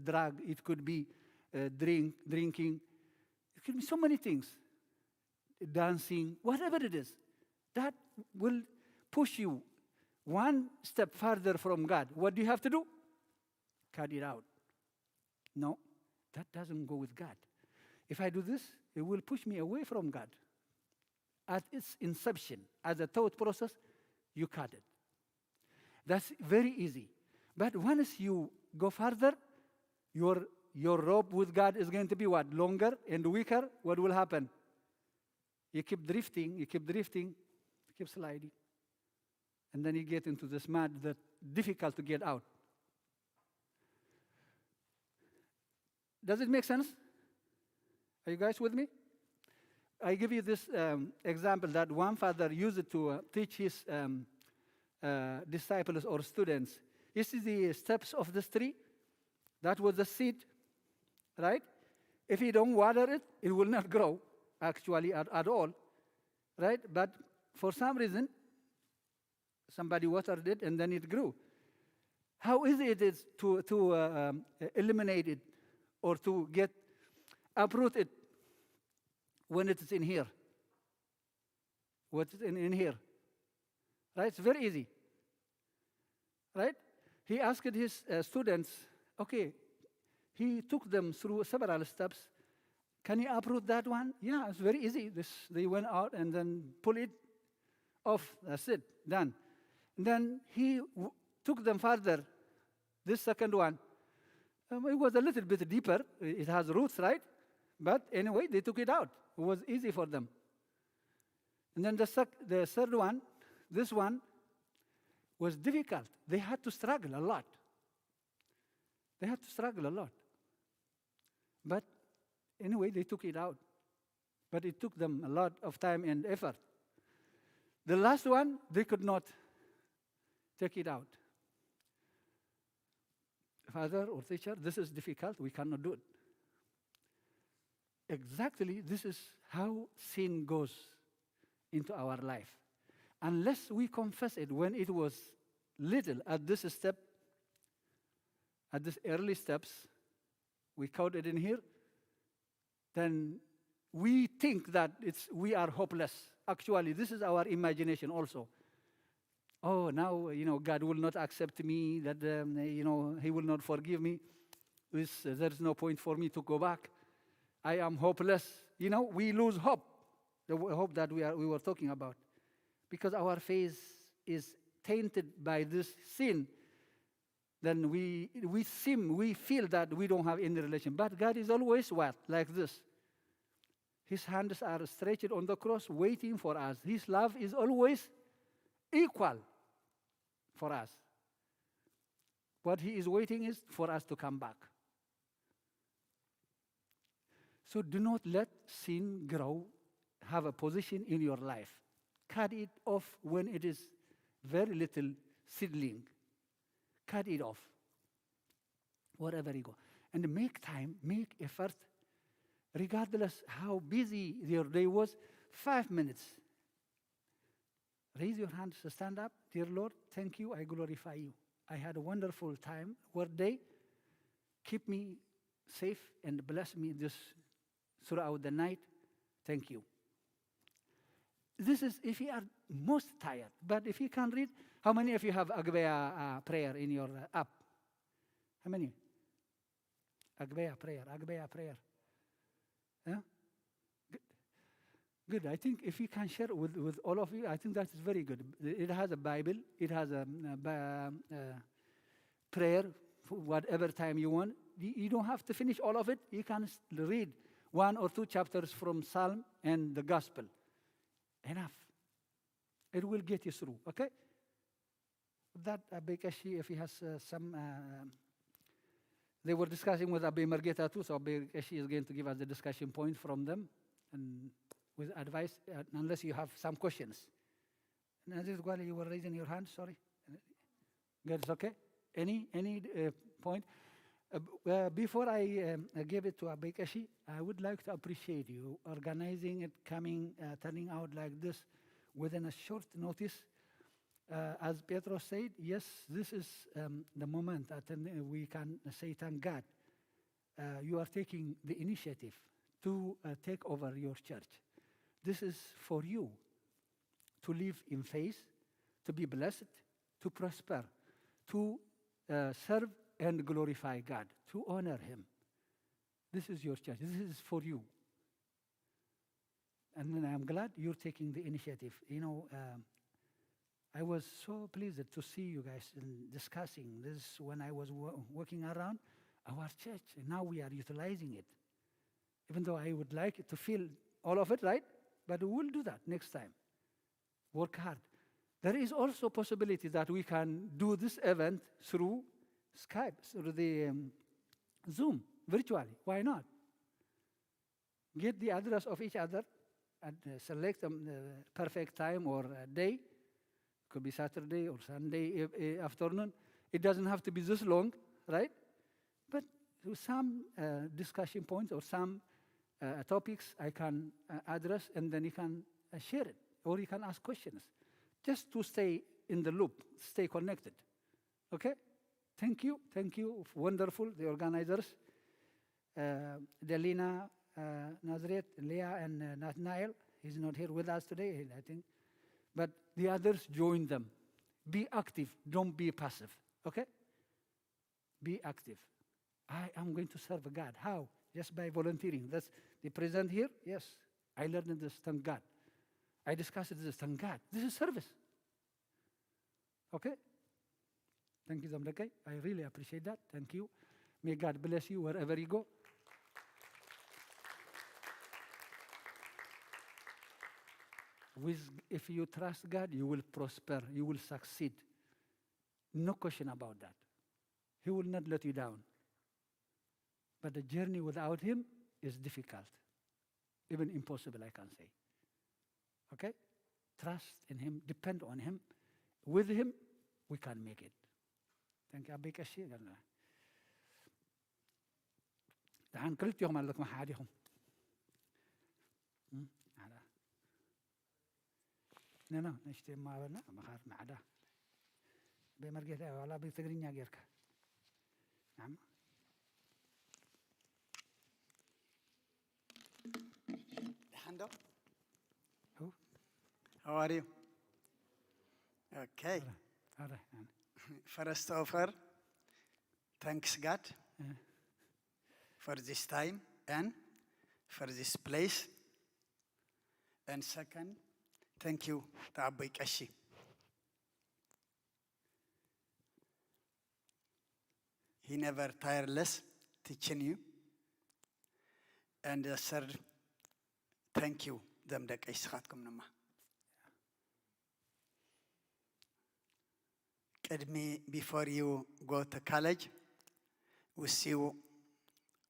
drug. It could be drinking. It could be so many things. Dancing, whatever it is. That will push you 1 step further from God. What do you have to do? Cut it out. No, that doesn't go with God. If I do this, it will push me away from God. At its inception, as a thought process, you cut it. That's very easy. But once you go further, your rope with God is going to be what? Longer and weaker. What will happen? You keep drifting, you keep sliding. And then you get into this mud that's difficult to get out. Does it make sense? Are you guys with me? I give you this example that one father used it to teach his disciples or students. You see the steps of this tree? That was the seed, right? If you don't water it, it will not grow, actually, at all, right? But for some reason, somebody watered it and then it grew. How easy it is to eliminate it or to uproot it when it is in here. What's in here? Right? It's very easy. Right? He asked his students, okay, he took them through several steps. Can you uproot that one? Yeah, it's very easy. They went out and then pull it off. That's it. Done. And then he took them further. This second one, it was a little bit deeper. It has roots, right? But anyway, they took it out. It was easy for them. And then the third one, this one, was difficult. They had to struggle a lot. But anyway, they took it out. But it took them a lot of time and effort. The last one, they could not take it out. Father or teacher, this is difficult. We cannot do it. Exactly, this is how sin goes into our life. Unless we confess it when it was little at this step, at these early steps, we count it in here, then we think that we are hopeless. Actually, this is our imagination also. Oh, now, God will not accept me, that, He will not forgive me. There's no point for me to go back. I am hopeless. We lose hope, the hope that we were talking about. Because our faith is tainted by this sin, then we feel that we don't have any relation. But God is always what? Like this. His hands are stretched on the cross, waiting for us. His love is always equal for us. What He is waiting is for us to come back. So do not let sin grow, have a position in your life. Cut it off when it is very little seedling. Cut it off, wherever you go. And make time, make effort, regardless how busy your day was, 5 minutes. Raise your hands, stand up. Dear Lord, thank you, I glorify you. I had a wonderful time, work day. Keep me safe and bless me throughout the night. Thank you. This is if you are most tired. But if you can read, how many of you have Agbeya prayer in your app? How many? Agbeya prayer. Yeah? Good. I think if you can share with all of you, I think that is very good. It has a Bible. It has a prayer for whatever time you want. You don't have to finish all of it. You can read 1 or 2 chapters from Psalm and the Gospel. Enough. It will get you through, okay? That Abe Keshi, if he has some... they were discussing with Abe Margeta too, so Abe Keshi is going to give us the discussion point from them and with advice, unless you have some questions. Nazir Gwali, you were raising your hand, sorry. Good, it's okay. Any point? Before I give it to Abe Keshi, I would like to appreciate you organizing it, turning out like this within a short notice. As Pietro said, yes, this is the moment that we can say thank God. You are taking the initiative to take over your church. This is for you to live in faith, to be blessed, to prosper, to serve and glorify God, to honor Him. This is your church. This is for you. And I'm glad you're taking the initiative. I was so pleased to see you guys discussing this when I was walking around our church. And now we are utilizing it. Even though I would like to feel all of it, right? But we will do that next time. Work hard. There is also a possibility that we can do this event through Skype, through the Zoom, virtually. Why not? Get the address of each other and select the perfect time or day. Could be Saturday or Sunday afternoon. It doesn't have to be this long, right? But some discussion points or some topics I can address, and then you can share it, or you can ask questions, just to stay in the loop, stay connected. Okay? Thank you. Wonderful, the organizers, Delina, Nazareth, Leah, and Nathaniel. He's not here with us today, I think. But the others, join them. Be active, don't be passive. Okay? Be active. I am going to serve God. How? Just by volunteering. That's the present here. Yes, I learned this, thank God. I discussed this, thank God. This is service. Okay? Thank you, Zamdakai. I really appreciate that. Thank you. May God bless you wherever you go. If you trust God, you will prosper. You will succeed. No question about that. He will not let you down. But the journey without Him is difficult, even impossible, I can say. Okay? Trust in Him, depend on Him. With Him, we can make it. Thank you. أبيك الشيء قالنا. دعان كلت يوم لكم حاديهم. هذا. نحن نشتي ما بنا ما خاف ما عدا. بمرجع ولا بيتقرين يا غيرك. نعم. Hando? Who? How are you? Okay. First of all, thanks God for this time and for this place. And second, thank you to Abba Kashi. He never tireless teaching you. And third, thank you, them that I schatkom nama. Before you go to college, we'll see you,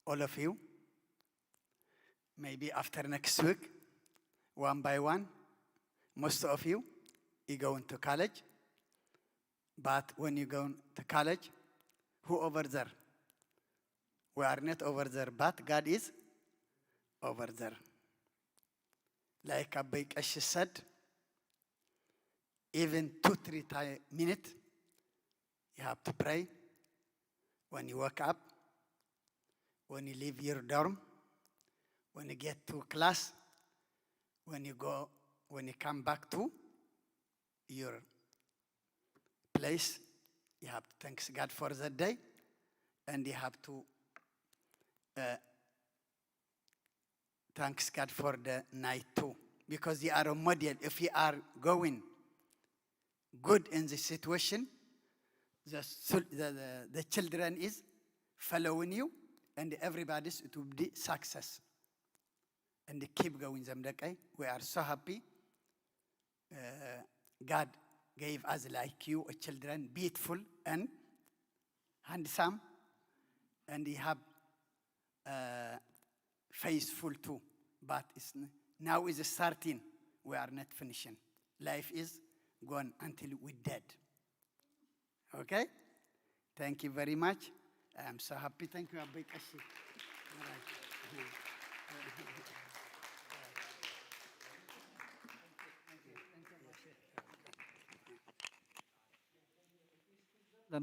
all of you. Maybe after next week, one by one, most of you go into college. But when you go to college, who over there? We are not over there, but God is over there. Like Abba Kashi said, even 2-3 minutes, you have to pray when you wake up, when you leave your dorm, when you get to class, when you come back to your place. You have to thank God for that day, and you have to thanks God for the night too, because you are a model. If you are going good in the situation, the children is following you, and everybody's it will be success. And they keep going. We are so happy. God gave us like you, children, beautiful and handsome, and they have faithful too. But now is starting. We are not finishing. Life is gone until we're dead. Okay? Thank you very much. I am so happy. Thank you, Abba Kashi. All right.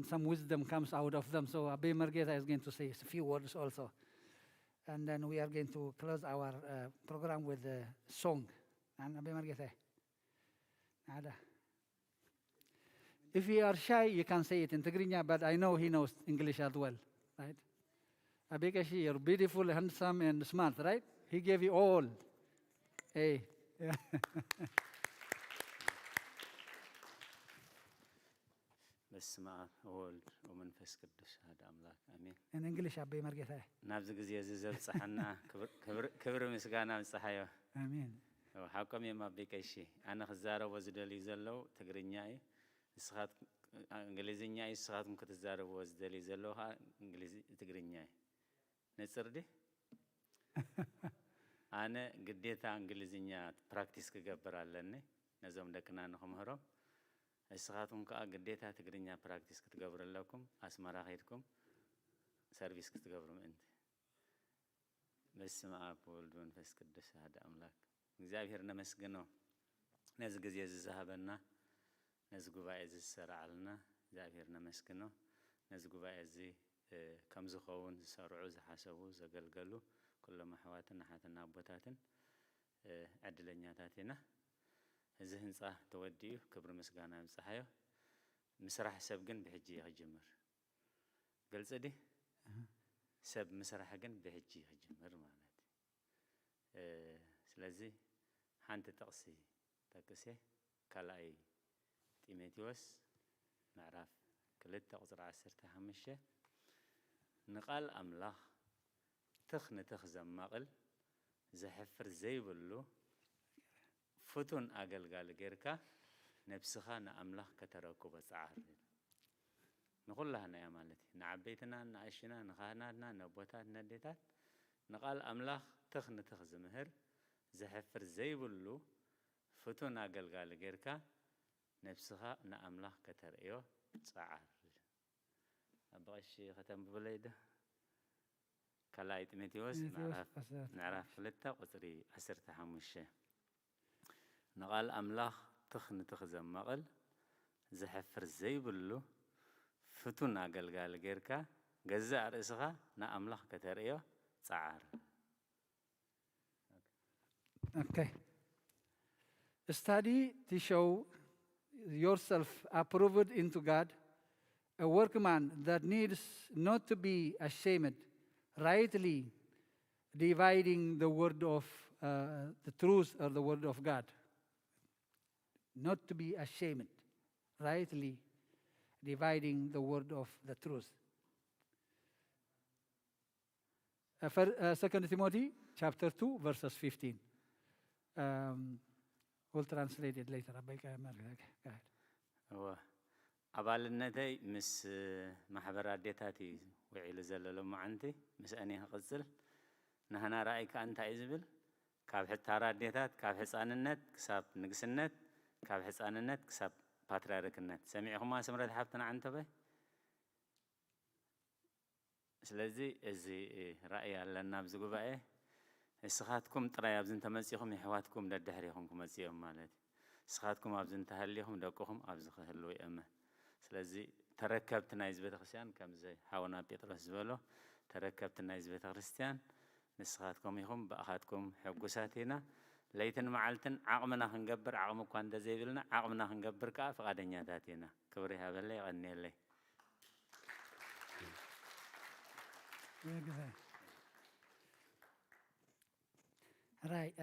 Some wisdom comes out of them. So Abba Margeta is going to say a few words also. And then we are going to close our program with a song. And Abba Margeta. If you are shy, you can say it in Tigrinya, but I know he knows English as well, right? Abba Kashi, you're beautiful, handsome, and smart, right? He gave you all. Hey. Yeah. በስመ አብ ወወልድ ወመንፈስ ቅዱስ አሐዱ አምላክ አሜን። In English አቤ መርጌታ ናብዚ ግዜ እዚ ዘብፅሐና ክብሪ ምስጋና ምፅሓዮ አሜን። ሓቆም እዮም ኣቤ ቀሺ ኣነ ክዛረቦ ዝደልዩ ዘለው ትግርኛ እዩ ንስኻት እንግሊዝኛ እዩ ንስኻትኩም ክትዛረብዎ ዝደልዩ ዘለው ከዓ ትግርኛ እዩ ንፅር ዲ ኣነ ግዴታ እንግሊዝኛ ፕራክቲስ ክገብር ኣለኒ ነዞም ደቅና ንኽምህሮም ንስኻትኩም ከዓ ግዴታ ትግርኛ ፕራክቲስ ክትገብሩ ኣለኩም ኣስመራ ከይድኩም ሰርቪስ ክትገብሩ ምእንቲ በስመ አብ ወወልድ ወመንፈስ ቅዱስ አሐዱ አምላክ እግዚአብሔር ነመስግኖ ነዚ ግዜ ዝዝሃበና ነዚ ጉባኤ ዝሰራዓልና እግዚአብሔር ነመስግኖ ነዚ ጉባኤ እዚ ከም ዝኸውን ዝሰርዑ ዝሓሰቡ ዘገልገሉ ኩሎም ኣሕዋትን ኣሓትና ኣቦታትን ዕድለኛታት ኢና እዚ ህንፃ ተወዲኡ ክብሪ ምስጋና ምፅሓዮ ምስራሕ ሰብ ግን ብሕጂ ይኽጅምር ግልፂ ዲ ሰብ ምስራሕ ግን ብሕጂ ይኽጅምር ማለት ስለዚ ሓንቲ ጥቕሲ ጠቅሴ ካልኣይ ጢሞቴዎስ ምዕራፍ 2 ቁፅሪ 15 ንቃል ኣምላኽ ትኽ ንትኽ ዘማቕል ዘሕፍር ዘይብሉ ፍቱን ኣገልጋሊ ጌርካ ነብስኻ ንኣምላኽ ከተረክቦ ፃዓር ንኩላህና እያ ማለት እዩ ንዓበይትና ንኣሽና ንኻህናትና ነቦታት ነዴታት ንቃል ኣምላኽ ትኽ ንትኽ ዝምህር ዘሕፍር ዘይብሉ ፍቱን ኣገልጋሊ ጌርካ ነብስኻ ንኣምላኽ ከተርእዮ ፃዓር ኣበቐሺ ከተንብበለይ ዶ ካልኣይ ጢሞቴዎስ ምዕራፍ 2 ቁፅሪ 15 ንቃል ኣምላኽ ትኽ ንትኽ ዘማቕል ዘሕፍር ዘይብሉ ፍቱን ኣገልጋሊ ጌርካ ገዛእ ርእስኻ ንኣምላኽ ከተርእዮ ፃዓር Okay. Study to show yourself approved into God, a workman that needs not to be ashamed, rightly dividing the word of the truth or the word of God. Not to be ashamed, rightly dividing the word of the truth. 2 Timothy chapter 2 verses 15. We'll translate it later. Go ahead. ኣባልነተይ ምስ ማሕበር ኣዴታት እዩ ውዒሉ ዘሎ ሎማዓንቲ ምስአኒ ክቕፅል ንህና ራእይካ እንታይ እዩ ዝብል ካብ ሕታር ኣዴታት ካብ ህፃንነት ክሳብ ንግስነት ካብ ህፃንነት ክሳብ ፓትርያርክነት ሰሚዕኹማ ስምረት ሓፍትና ዓንተበይ ስለዚ እዚ ራእይ ኣለና ኣብዚ ጉባኤ ንስኻትኩም ጥራይ ኣብዚ እንተመፂኹም ኣሕዋትኩም ደድሕሪኹም ክመፅኦም ማለት እዩ ንስኻትኩም ኣብዚ እንተሃሊኹም ደቅኹም ኣብዚ ክህልው ይእመን ስለዚ ተረከብቲ ናይዚ ቤተ ክርስቲያን ከምዚ ሓወና ጴጥሮስ ዝበሎ ተረከብቲ ናይዚ ቤተ ክርስቲያን ንስኻትኩም ኢኹም ብኣኻትኩም ሕጉሳት ኢና ለይትን መዓልትን ዓቕምና ክንገብር ዓቕሚ እኳ እንተዘይብልና ዓቕምና ክንገብር ከዓ ፈቃደኛታት ኢና ክብሪ ሃበለይ ይቐኒየለይ Right.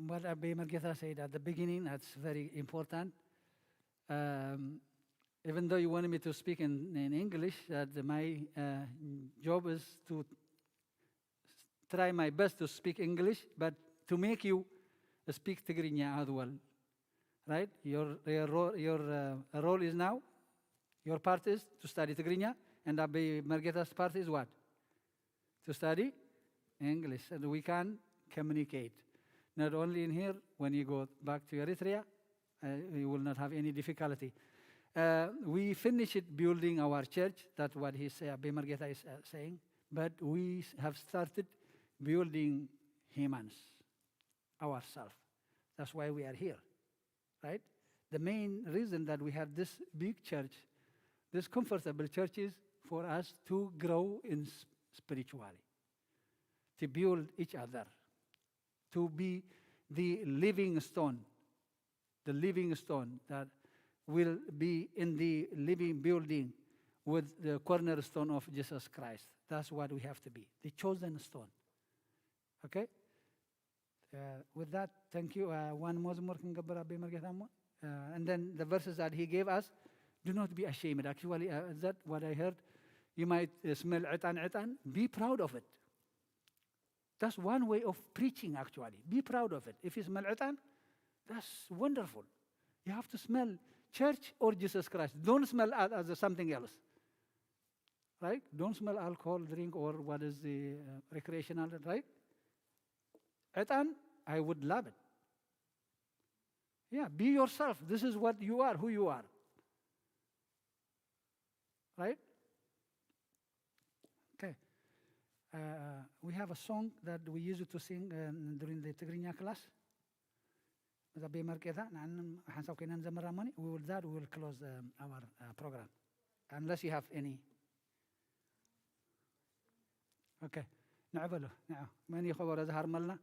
What Abbe Margeta said at the beginning, that's very important. Even though you wanted me to speak in English, that my job is to try my best to speak English, but to make you speak Tigrinya as well. Right? Your role is now, your part is to study Tigrinya, and Abbe Margeta's part is what? To study English, and we can communicate. Not only in here, when you go back to Eritrea, you will not have any difficulty. We finished building our church, that's what Abbe Margeta is saying, but we have started building humans, ourselves. That's why we are here, right? The main reason that we have this big church, this comfortable church is for us to grow in spirituality, to build each other, to be the living stone that will be in the living building with the cornerstone of Jesus Christ. That's what we have to be, the chosen stone. Okay? With that, thank you. One more can and then the verses that he gave us, Do not be ashamed. Actually, that's what I heard. You might smell etan. Be proud of it. That's one way of preaching, actually. Be proud of it. If you smell etan, that's wonderful. You have to smell church or Jesus Christ. Don't smell as something else. Right? Don't smell alcohol, drink, or what is the recreational, right? Etan, I would love it. Yeah, be yourself. This is what you are, who you are. Right? Okay. We have a song that we used to sing during the Tigrinya class. We will close our program. Unless you have any. Okay. نعبله نعم من يخبر أزهر ملنا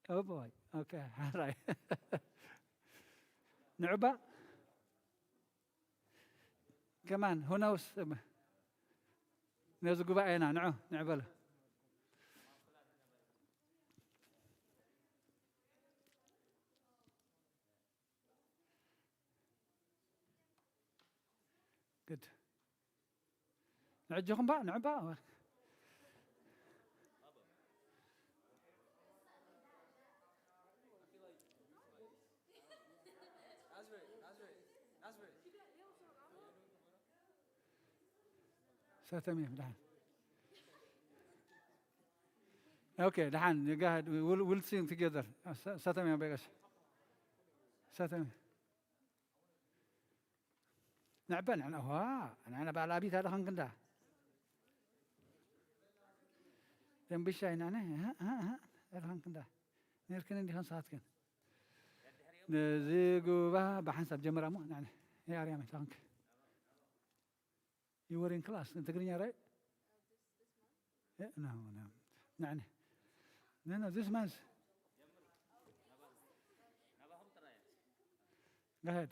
Oh boy. Okay. All right. نعبة كمان who knows نزق بقينا نعبله good نعجهم بقى نعبة ستميم دحان Okay, دحان go ahead. We'll sing together. ستميم بقاش ستميم نعبان أنا بقى بيت هذا خنقندا دم بيشاين أنا هذا خنقندا نركن عندي خنصاتكن نزيقوا بحسب جمرامو يعني يا ريامي تانك You were in class in Tigrinya, right? Yeah, no. No, this man's. Go ahead.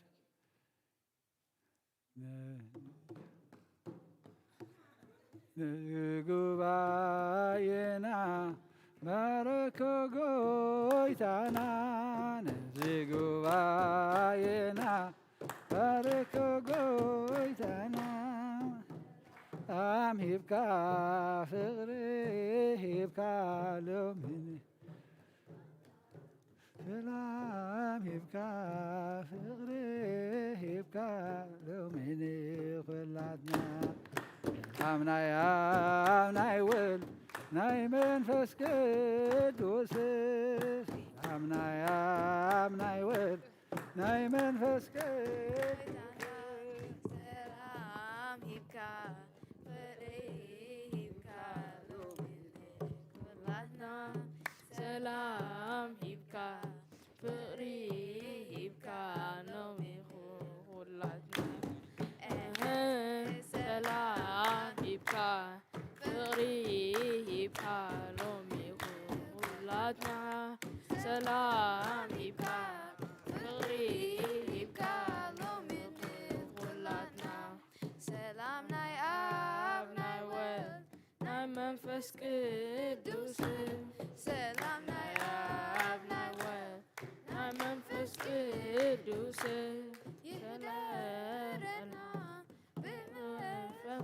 Gubayena barako goitana Gubayena barako goitana Am hibka figri hibka lumini Selam hibka figri hibka lumini Qulatna Amnai will Nay menfes kedus Amnai will Nay menfes kedus Selam hibka Selam hibka fri hibka nomi khulatna Selam hibka fri hibka nomi khulatna Selam hibka fri hibka nomi khulatna Selam nay ab nay wel nay manfas kedus Selam nay ab nay wel nay manfas kedus Yelarena b'manfas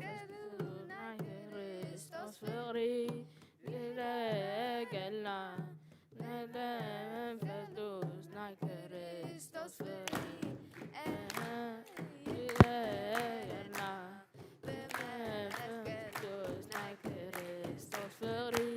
nay Christos fri Yelarena nay manfas nay Christos fri Yelarena b'manfas nay Christos fri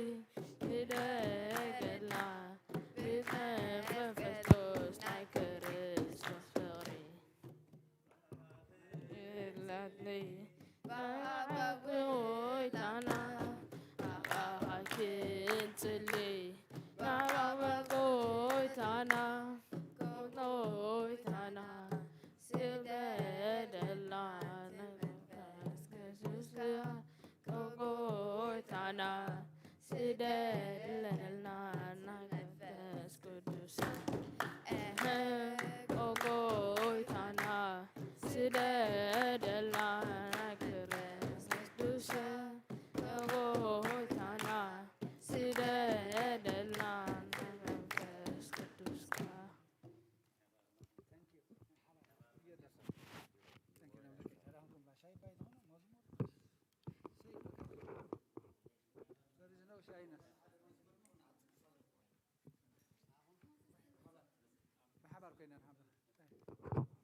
كينا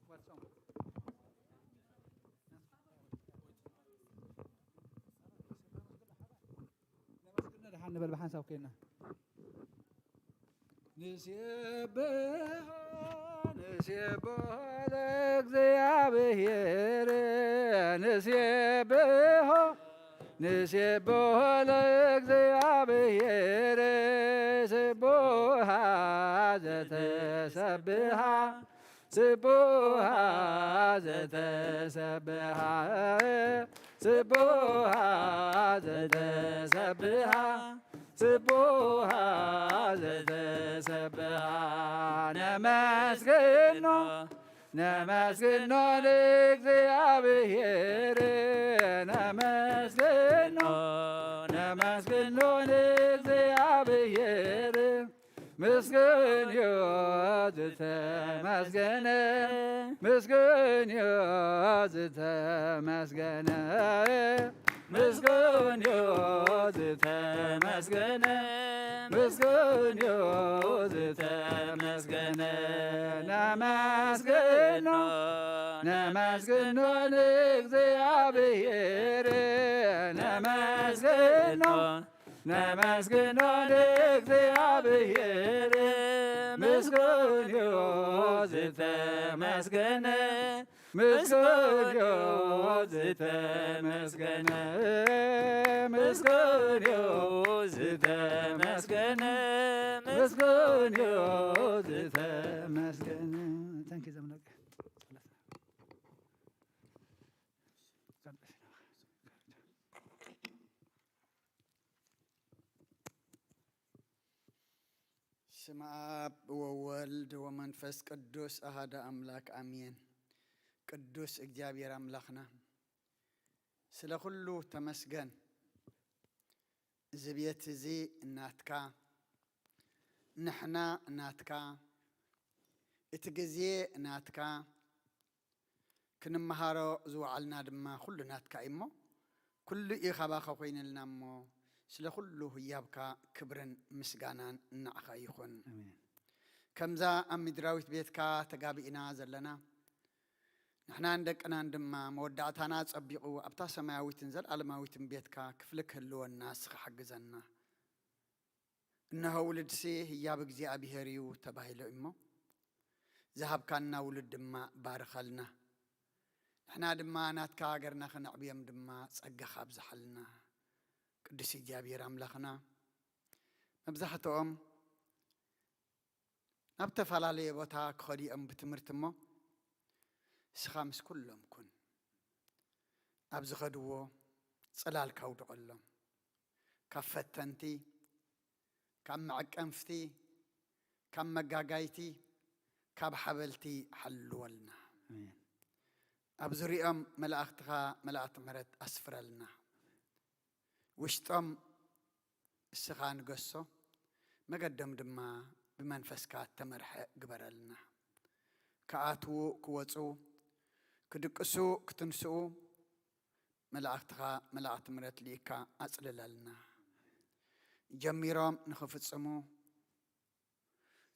What song? نبل بحنسا وكينا نسيبها لእግዚአብሔር نسيبها لእግዚአብሔር سبوها زتسبها سبوها زتسبها سبوها زتسبها سبوها زتسبها نمسكنو لእግዚአብሔር نمسكنو لእግዚአብሔር مسكن يوزت مسكن مسكن يوزت مسكن مسكن يوزت مسكن مسكن يوزت مسكن نمسكن لእግዚአብሔር نمسكن لእግዚአብሔር مسكن يوزت مسكن مسكن يوزت مسكن مسكن يوزت مسكن مسكن يوزت مسكن Thank you زملك ስመ አብ ወወልድ ወመንፈስ ቅዱስ አሐደ አምላክ አሜን። ቅዱስ እግዚአብሔር አምላክና ስለ ሁሉ ተመስገን። እዚ ቤት እዚ እናትካ ንሕና እናትካ እቲ ግዜ እናትካ ክንመሃሮ ዝወዓልና ድማ ኩሉ ናትካ እሞ ኩሉ ኢኻባኻ ኮይንልና እሞ ስለ ኩሉ ህያብካ ክብርን ምስጋናን እናዕኻ ይኹን። ከምዛ ኣብ ምድራዊት ቤትካ ተጋቢእና ዘለና ንሕና እንደቅናን ድማ መወዳእታና ፀቢቑ ኣብታ ሰማያዊትን ዘለኣለማዊትን ቤትካ ክፍሊ ክህልወና እስኻ ሓግዘና። እነሆ ውልድሲ ህያብ እግዚኣብሔር እዩ ተባሂሉ እሞ ዝሃብካና ውልድ ድማ ባርኸልና። ንሕና ድማ ናትካ ሃገርና ክነዕብዮም ድማ ፀጋኻ ኣብዝሓልና። ቅዱስ እግዚአብሔር አምላክና መብዛሕትኦም ናብ ተፈላለየ ቦታ ክኸዲኦም ብትምህርቲ እሞ እስኻ ምስ ኩሎም ኩን። ኣብ ዝኸድዎ ፅላልካ ውድቐሎም፣ ካብ ፈተንቲ፣ ካብ መዐቀንፍቲ፣ ካብ መጋጋይቲ፣ ካብ ሓበልቲ ሓልወልና። ኣብ ዙርዮም መላእኽትኻ መላእኽቲ ምሕረት ኣስፍረልና። ውሽጦም እስኻ ንገሶ መገዶም ድማ ብመንፈስካ ተመርሐ ግበረልና። ከኣትዉ ክወፁ ክድቅሱ ክትንስኡ መላእኽትኻ መላእኽቲ ምሕረት ልኢካ ኣጽልለልና። ጀሚሮም ንኽፍጽሙ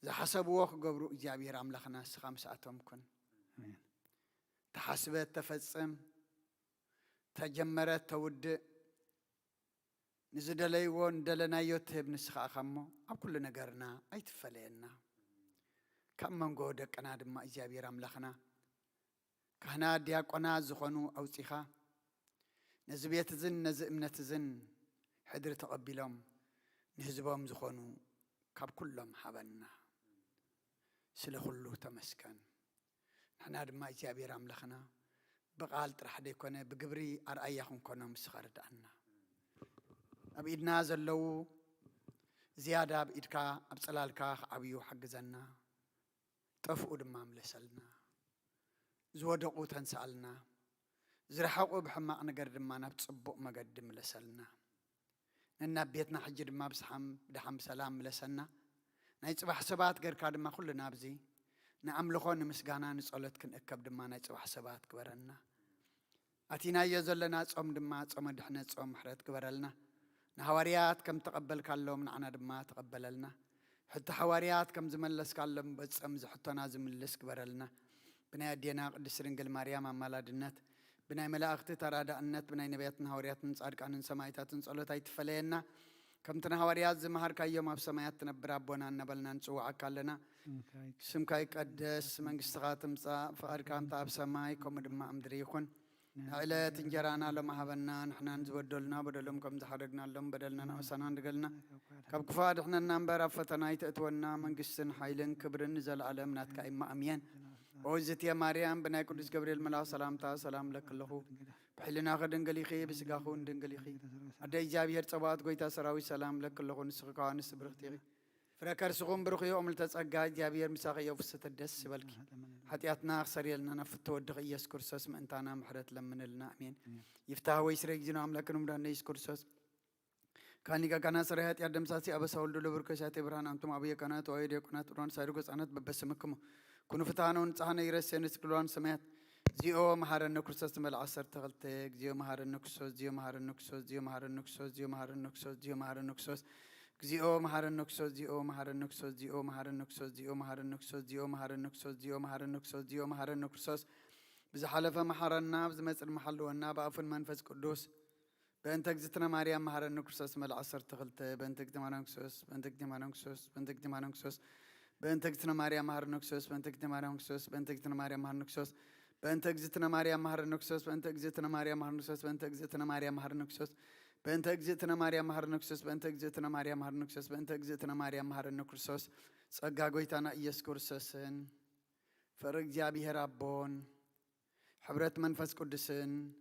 ዝሓሰብዎ ክገብሩ እግዚኣብሔር ኣምላኽና እስኻ ምስኣቶም ኩን። ተሓስበት ተፈጽም ተጀመረት ተውድእ ንዝደለይዎ እንደለናዮ ትህብ ንስኻ ኢኻ እሞ ኣብ ኩሉ ነገርና ኣይትፈለየና። ካብ መንጎ ደቅና ድማ እግዚኣብሔር ኣምላኽና ካህናት ዲያቆናት ዝኾኑ ኣውፂኻ ነዚ ቤት እዝን ነዚ እምነት እዝን ሕድሪ ተቐቢሎም ንህዝቦም ዝኾኑ ካብ ኩሎም ሓበና። ስለ ኩሉ ተመስገን። ንሕና ድማ እግዚኣብሔር ኣምላኽና ብቓል ጥራሕ ደይኮነ ብግብሪ ኣርኣያ ክንኮኖም እስኻ ርዳእና። ኣብ ኢድና ዘለዉ ዝያዳ ኣብ ኢድካ ኣብ ፅላልካ ክዓብዩ ሓግዘና። ጠፍኡ ድማ ምለሰልና። ዝወደቑ ተንስኣልና። ዝረሓቑ ብሕማቕ ነገር ድማ ናብ ፅቡቕ መገዲ ምለሰልና። ነናብ ቤትና ሕጂ ድማ ብድሓም ሰላም ምለሰና። ናይ ፅባሕ ሰባት ጌርካ ድማ ኩሉና ኣብዚ ንኣምልኾ ንምስጋና ንጸሎት ክንእከብ ድማ ናይ ፅባሕ ሰባት ግበረልና። ኣቲናዮ ዘለና ጾም ድማ ጾመ ድሕነት ጾም ምሕረት ግበረልና። ንሃዋርያት ከም ተቐበልካሎም ንዓና ድማ ተቐበለልና። حتى حواريات كم زملس كلم بس حتى نازم ملس كبرلنا بناء دينا قدس رنجل مريم أمالاد النت بناء ملاقت تراد النت بناء نبياتنا حواريات نصارك عن سمايتات نصلت يتفلينا كم تنا حواريات زمهر كيوم أب سمايات نبرابونا نبلنا نسوع كلنا سمكاي قدس من استغاتم صا فأركام تاب سماي كم دم أمدري يكون على تنجرانا لما هبنا نحن نزودلنا بدلهم كم زحرقنا لهم بدلنا نوسنا نقلنا كم كفاد احنا نمبر فتنا يتأتونا من قسن حيلن كبرن نزل على منات كإما أمين وزت يا مريم بنا قدس جبريل ملا سلام تا سلام لك الله بحلنا غدن قليخي بسقاخون دن قليخي أدي جابير صبات قويتا سراوي سلام لك الله نسقا نسبرختي فركر سقوم بروخي أمل تسقى جابير مساقي يوفست الدس بلكي حتياتنا خسر يلنا نفتو الدغي يسكر سوس من انتانا محرت لمن لنا امين يفتح ويسرق جنا املاكن مدان يسكر سوس كاني كانا سرهات يادم ساسي ابا سول دلو بركشات ابراهيم انتم ابي كانات ويد كانات قران سايرغس انات ببسمكم كونو فتانون صحنا يرسن سكلوان سمات زيو مهارن كرسس مل عصر تغلتك زيو مهارن كسوس زيو مهارن كسوس زيو مهارن كسوس زيو مهارن كسوس زيو مهارن كسوس زيو مهارن نكسوس زيو مهارن نكسوس زيو مهارن نكسوس زيو مهارن نكسوس زيو مهارن نكسوس زيو مهارن نكسوس زيو مهارن نكسوس بزحلفه محرنا بزمصر محلونا بافن منفس قدوس بانت اجتنا مريم مهارن نكسوس مل عصر تغلت بانت اجتنا نكسوس بانت اجتنا نكسوس بانت اجتنا نكسوس بانت اجتنا مريم مهارن نكسوس بانت اجتنا نكسوس بانت اجتنا مريم مهارن نكسوس بانت اجتنا مريم مهارن نكسوس بانت اجتنا مريم مهارن نكسوس بانت اجتنا مريم مهارن نكسوس بأنت أجزتنا مريم مهر نكسوس بأنت أجزتنا مريم مهر نكسوس بأنت أجزتنا مريم مهر نكسوس صقا قويتنا إيس كورسسن فرق جابي هرابون حبرت منفس قدسن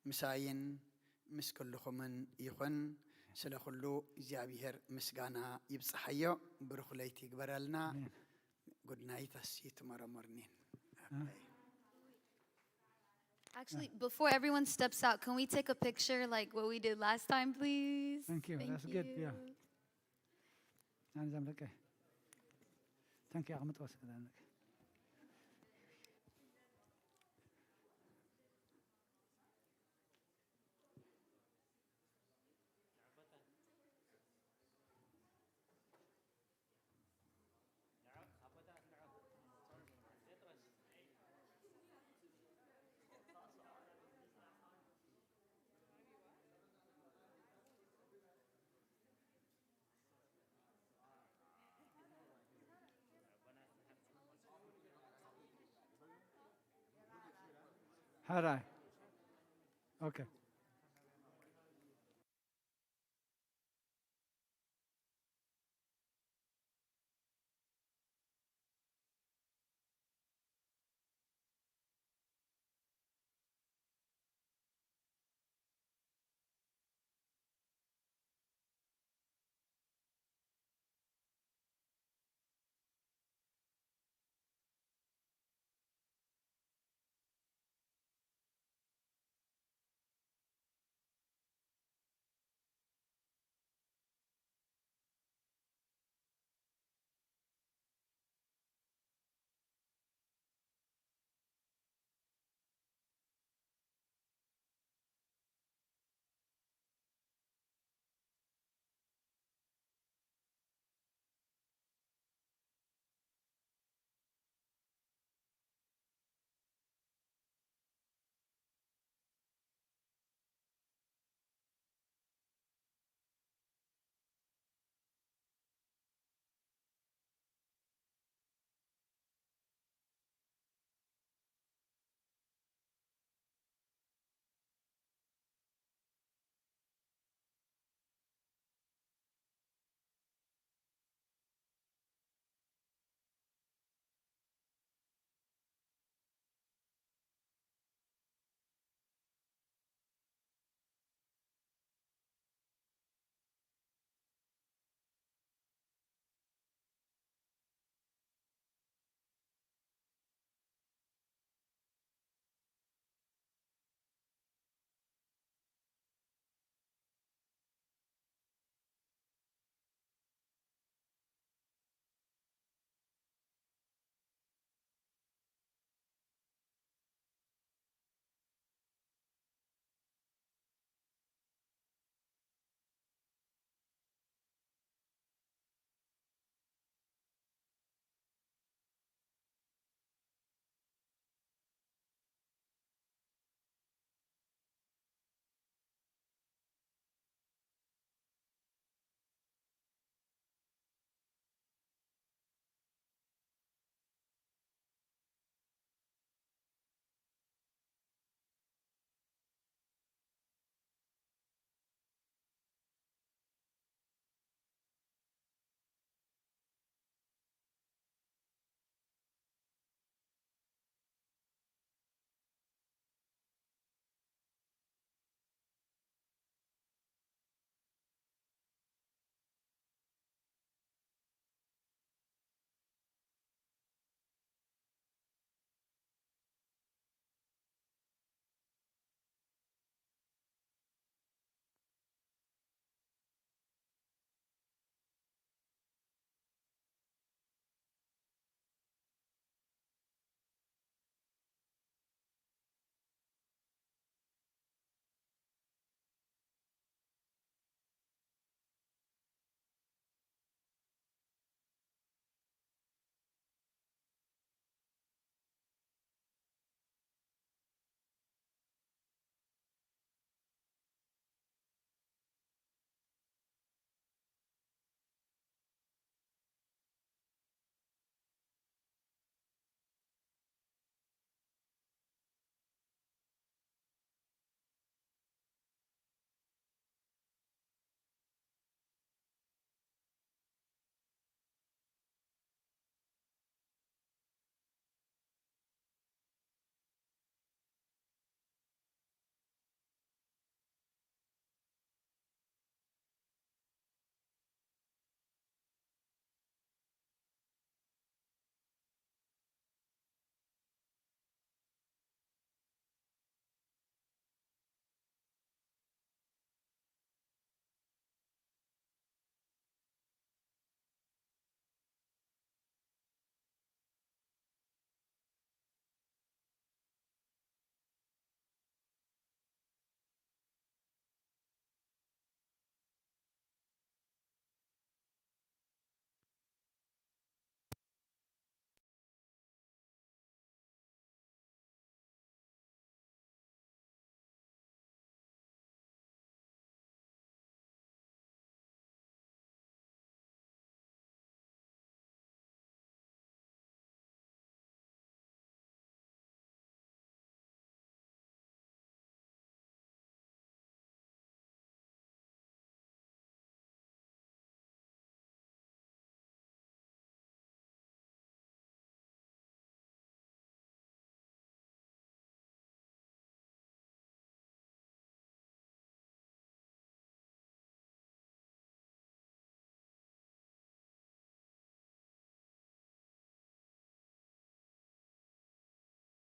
مساين مسكلخمن يخن سلخلو جابي هر مسقانا يبصحيو برخليتي قبرلنا good night السيت مرمرنين Actually, before everyone steps out, can we take a picture like what we did last time, please? Thank you. That's good. Yeah. Thank you. Had I? Okay.